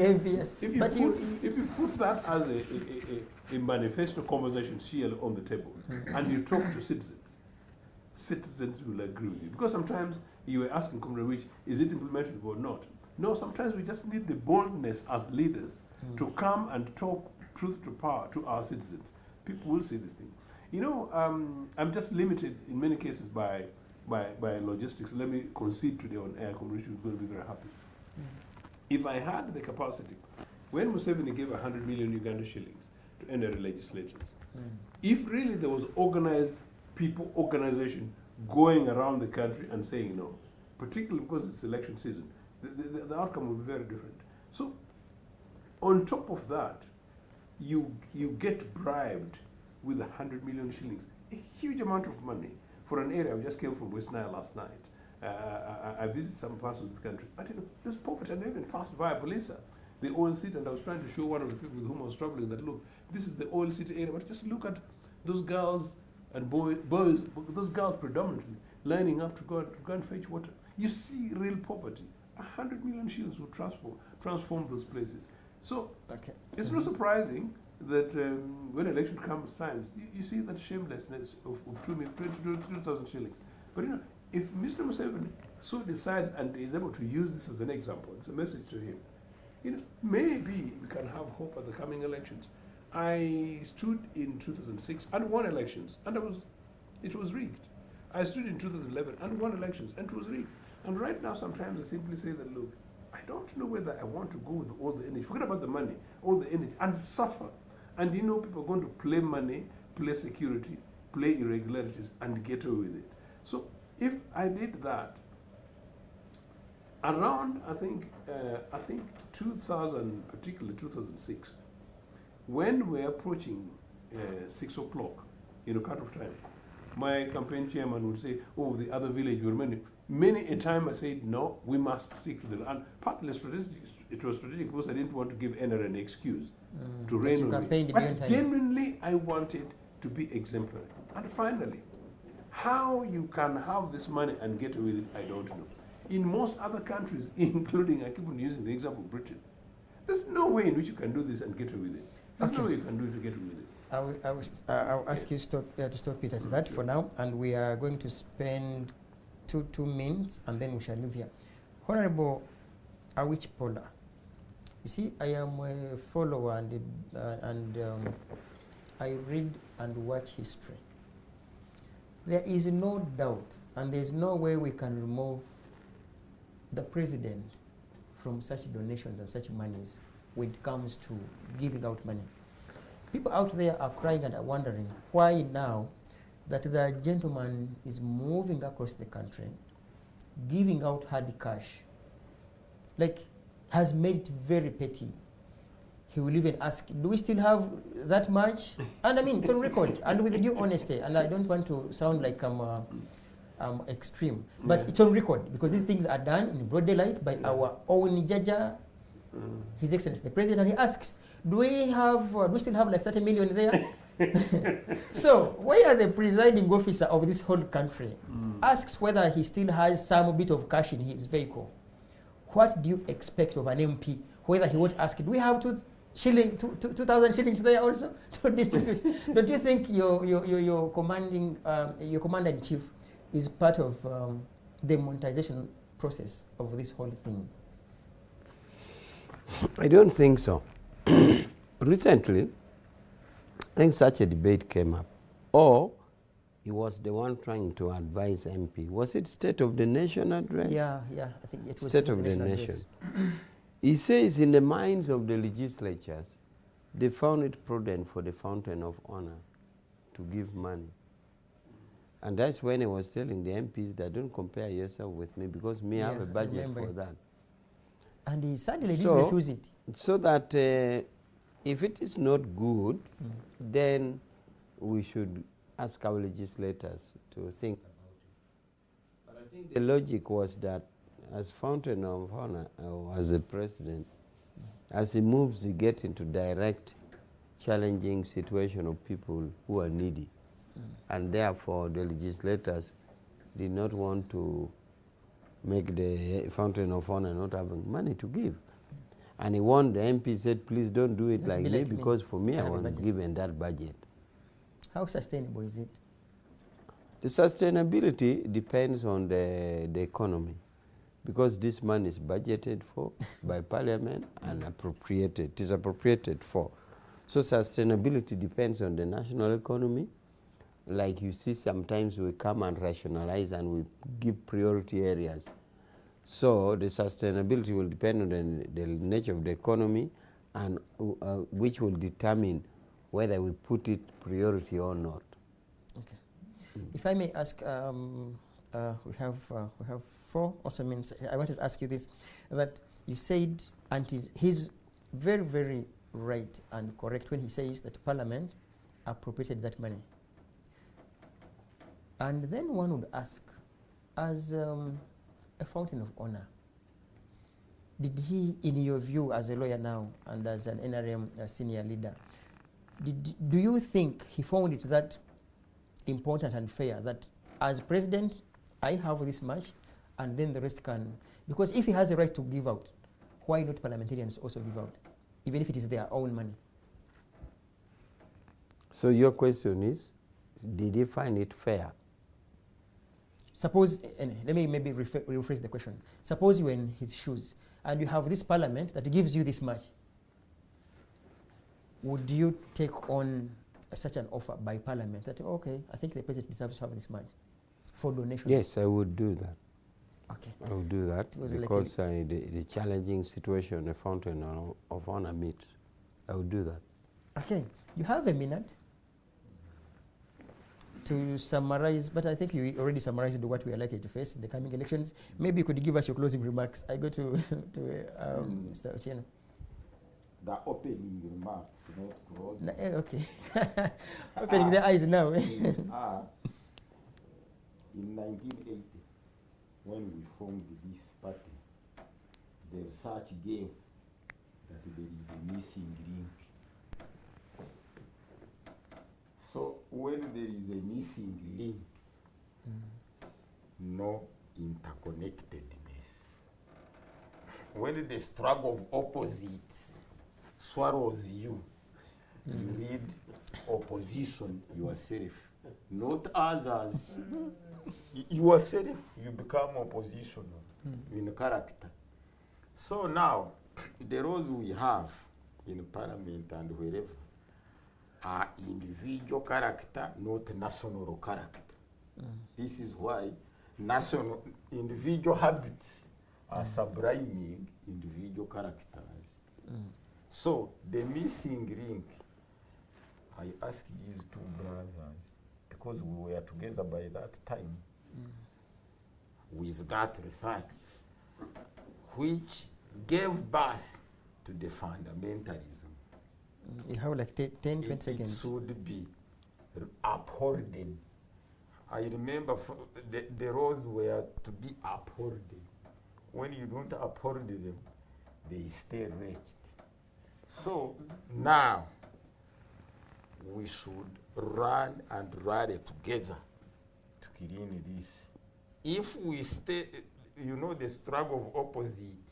if you put that as a manifesto conversation here on the table, and you talk to citizens will agree with you. Because sometimes you were asking Comrade Awich, is it implementable or not? No, sometimes we just need the boldness as leaders to come and talk truth to power to our citizens. People will see this thing. I'm just limited in many cases by logistics. Let me concede today on air, Comrade Awich is going to be very happy. If I had the capacity, when Museveni gave 100 million Uganda shillings to NRM legislators, if really there was organization going around the country and saying no, particularly because it's election season, the outcome will be very different. So, on top of that, you get bribed with 100 million shillings, a huge amount of money for an area. I just came from West Nile last night. I visited some parts of this country. I didn't know, this poverty, and even passed via Polisa, the oil city, and I was trying to show one of the people with whom I was traveling that, look, this is the oil city area, but just look at those girls and boys, those girls predominantly, lining up to go and fetch water. You see real poverty. 100 million shillings will transform those places. So it's not surprising that when election comes times, you see that shamelessness of 2,000 shillings. But you know, if Mr. Museveni so decides and is able to use this as an example, it's a message to him. You know, maybe we can have hope at the coming elections. I stood in 2006 and won elections, and it was rigged. I stood in 2011 and won elections, and it was rigged. And right now, sometimes I simply say that, look, I don't know whether I want to go with all the energy, forget about the money, all the energy, and suffer. And you know, people are going to play money, play security, play irregularities, and get away with it. So if I did that, around, I think 2000, particularly 2006, when we're approaching 6 o'clock in a cut of time, my campaign chairman would say, oh, the other village were many a time I said, no, we must stick to the, and partly strategic, it was strategic because I didn't want to give NRM an excuse to reign on me. But genuinely, I wanted to be exemplary. And finally, how you can have this money and get away with it, I don't know. In most other countries, including, I keep on using the example of Britain, there's no way in which you can do this and get away with it. There's no way you can do it to get away with it. I'll ask you to stop it at that for now, and we are going to spend two minutes, and then we shall leave here. Honorable Awich Pollar, you see, I am a follower, and I read and watch history. There is no doubt, and there is no way we can remove the president from such donations and such monies when it comes to giving out money. People out there are crying and are wondering why now that the gentleman is moving across the country, giving out hard cash, like has made it very petty. He will even ask, do we still have that much? And I mean, it's on record, and with due honesty, and I don't want to sound like I'm extreme, but it's on record, because these things are done in broad daylight by our own Jaja, His Excellency the President, and he asks, do we still have like 30 million there? So, where the presiding officer of this whole country asks whether he still has some bit of cash in his vehicle, what do you expect of an MP? Whether he would ask, do we have 2,000 shillings there also to distribute? Don't you think your commander-in-chief is part of the monetization process of this whole thing? I don't think so. Recently, I think such a debate came up. Or he was the one trying to advise MP. Was it State of the Nation address? Yeah, I think it was State of the Nation. He says in the minds of the legislatures, they found it prudent for the Fountain of Honor to give money. And that's when he was telling the MPs that don't compare yourself with me, because I have a budget for that. And he sadly did refuse it. So that if it is not good, then we should ask our legislators to think about it. But I think the logic was that as Fountain of Honor, or as a president, as he moves, he gets into direct challenging situation of people who are needy. And therefore, the legislators did not want to make the Fountain of Honor not having money to give. And he warned the MP, said, please don't do it like me, because for me, I was given that budget. How sustainable is it? The sustainability depends on the economy, because this money is budgeted for by Parliament and appropriated. It is appropriated for. So sustainability depends on the national economy. Like you see, sometimes we come and rationalize and we give priority areas. So the sustainability will depend on the nature of the economy, and which will determine whether we put it priority or not. Okay. If I may ask we have 4 also means I wanted to ask you this, that you said, and he's very, very right and correct when he says that Parliament appropriated that money. And then one would ask, as a fountain of honor, did he, in your view as a lawyer now and as an NRM senior leader, do you think he found it that important and fair that as president, I have this much and then the rest can, because if he has the right to give out, why not parliamentarians also give out, even if it is their own money? So your question is, did he find it fair? Suppose, let me maybe rephrase the question. Suppose you're in his shoes and you have this parliament that gives you this much. Would you take on such an offer by parliament that, okay, I think the president deserves to have this much for donation? Yes, I would do that. Okay. I would do that because the challenging situation a fountain of honor meets. I would do that. Okay. You have a minute to summarize, but I think you already summarized what we are likely to face in the coming elections. Maybe you could give us your closing remarks. I go to Mr. Ochieno. The opening remarks, not closing. Okay. Opening the eyes now. In 1980, when we formed this party, the research gave that there is a missing link. So when there is a missing link, no interconnectedness. When the struggle of opposites swallows you, you read opposition yourself, not others. Yourself, you become oppositional in character. So now, the roles we have in parliament and wherever are individual character, not national character. This is why individual habits are subliming individual characters. So the missing link, I asked these 2 brothers, because we were together by that time, with that research, which gave birth to the fundamentalism. You have like 10, 20 seconds. It should be upholded. I remember the laws were to be upholded. When you don't uphold them, they stay wretched. So now, we should run and rally together to clean this. If we stay, the struggle of opposite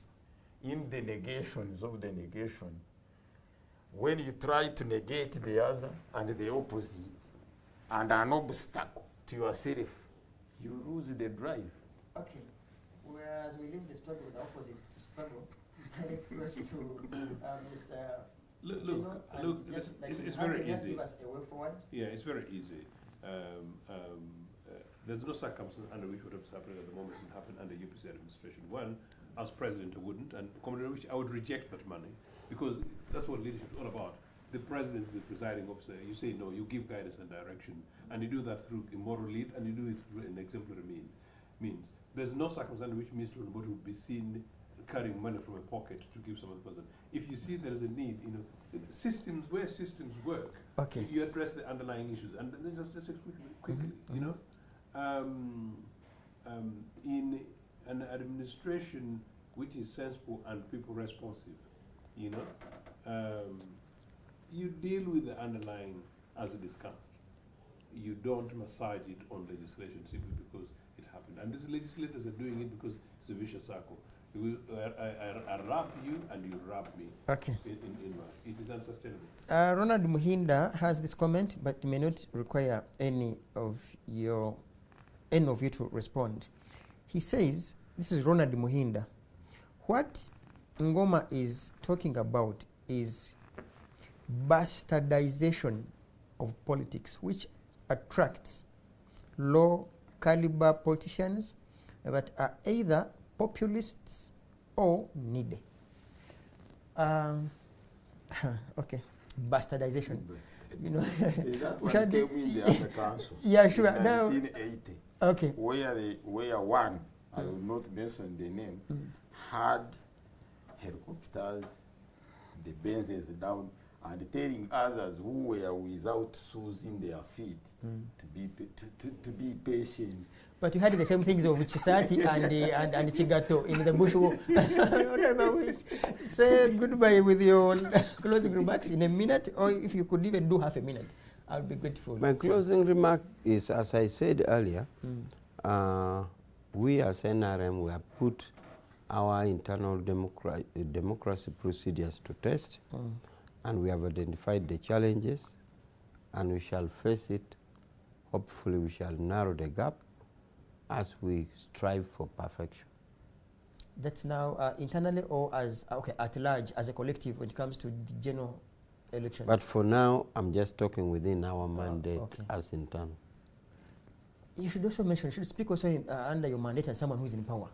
in the negations of the negation, when you try to negate the other and the opposite and an obstacle to yourself, you lose the drive. Okay. Whereas we leave the struggle with the opposites to struggle, let's cross to Mr. Look, it's very easy. Give us a way forward. Yeah, it's very easy. There's no circumstance under which what is happening at the moment would happen under UPC administration. One, as president, I wouldn't, and I would reject that money, because that's what leadership is all about. The president is the presiding officer. You say no, you give guidance and direction, and you do that through a moral lead, and you do it through an exemplary means. There's no circumstance under which Mr. Nobody would be seen carrying money from a pocket to give some other person. If you see there is a need, systems where systems work, okay, you address the underlying issues, and then just quickly, in an administration which is sensible and people responsive, you deal with the underlying as we discussed. You don't massage it on legislation simply because it happened. And these legislators are doing it because it's a vicious circle. I rub you and you rub me. Okay. It is unsustainable. Ronald Muhinda has this comment, but may not require any of you to respond. He says, this is Ronald Muhinda, what Ngoma is talking about is bastardization of politics, which attracts low caliber politicians that are either populists or needy. Okay, bastardization. you know, That we one shall came be- in the other council. Yeah, sure. In Now- 1980. Okay. Where one, I will not mention the name, had helicopters, the Benzes down, and telling others who were without shoes in their feet to be patient. But you had the same things of Chisati and Chigato in the bush war. Say goodbye with your closing remarks in a minute, or if you could even do half a minute, I'll be grateful. My closing remark is, as I said earlier, we as NRM, we have put our internal democracy procedures to test, and we have identified the challenges, and we shall face it. Hopefully we shall narrow the gap as we strive for perfection. That's now internally or as at large as a collective when it comes to the general elections. But for now, I'm just talking within our mandate okay. as internal. You should also mention, you should speak also under your mandate as someone who is in power.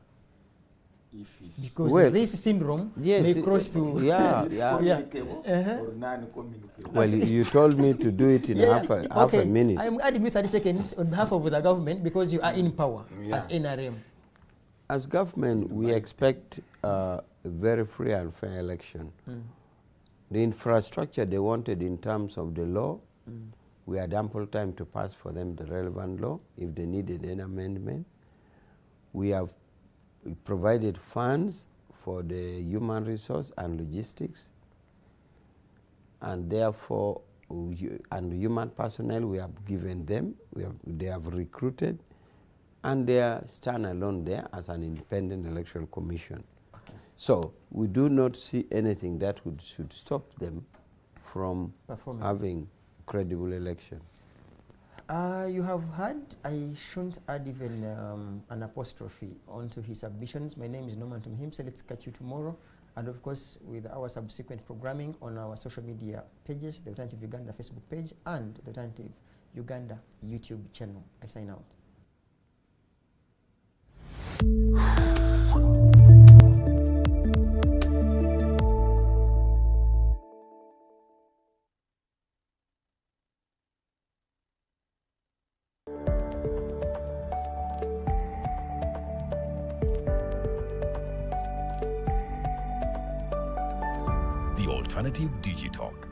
Because Well, this syndrome yes, may cross to yeah. Communicable or non-communicable. Well, you told me to do it in half a minute. I'm adding you 30 seconds on behalf of the government because you are in power as NRM. As government, we expect a very free and fair election. The infrastructure they wanted in terms of the law, we had ample time to pass for them the relevant law if they needed an amendment. We have provided funds for the human resource and logistics, and therefore, and human personnel we have given them, they have recruited, and they are stand alone there as an independent electoral commission. Okay. So we do not see anything that should stop them from having credible election. You have heard, I shouldn't add even an apostrophe onto his submissions. My name is Tumuhimbise. Let's catch you tomorrow. And of course, with our subsequent programming on our social media pages, the Alternative Uganda Facebook page and the Alternative Uganda YouTube channel. I sign out. The Alternative Digitalk.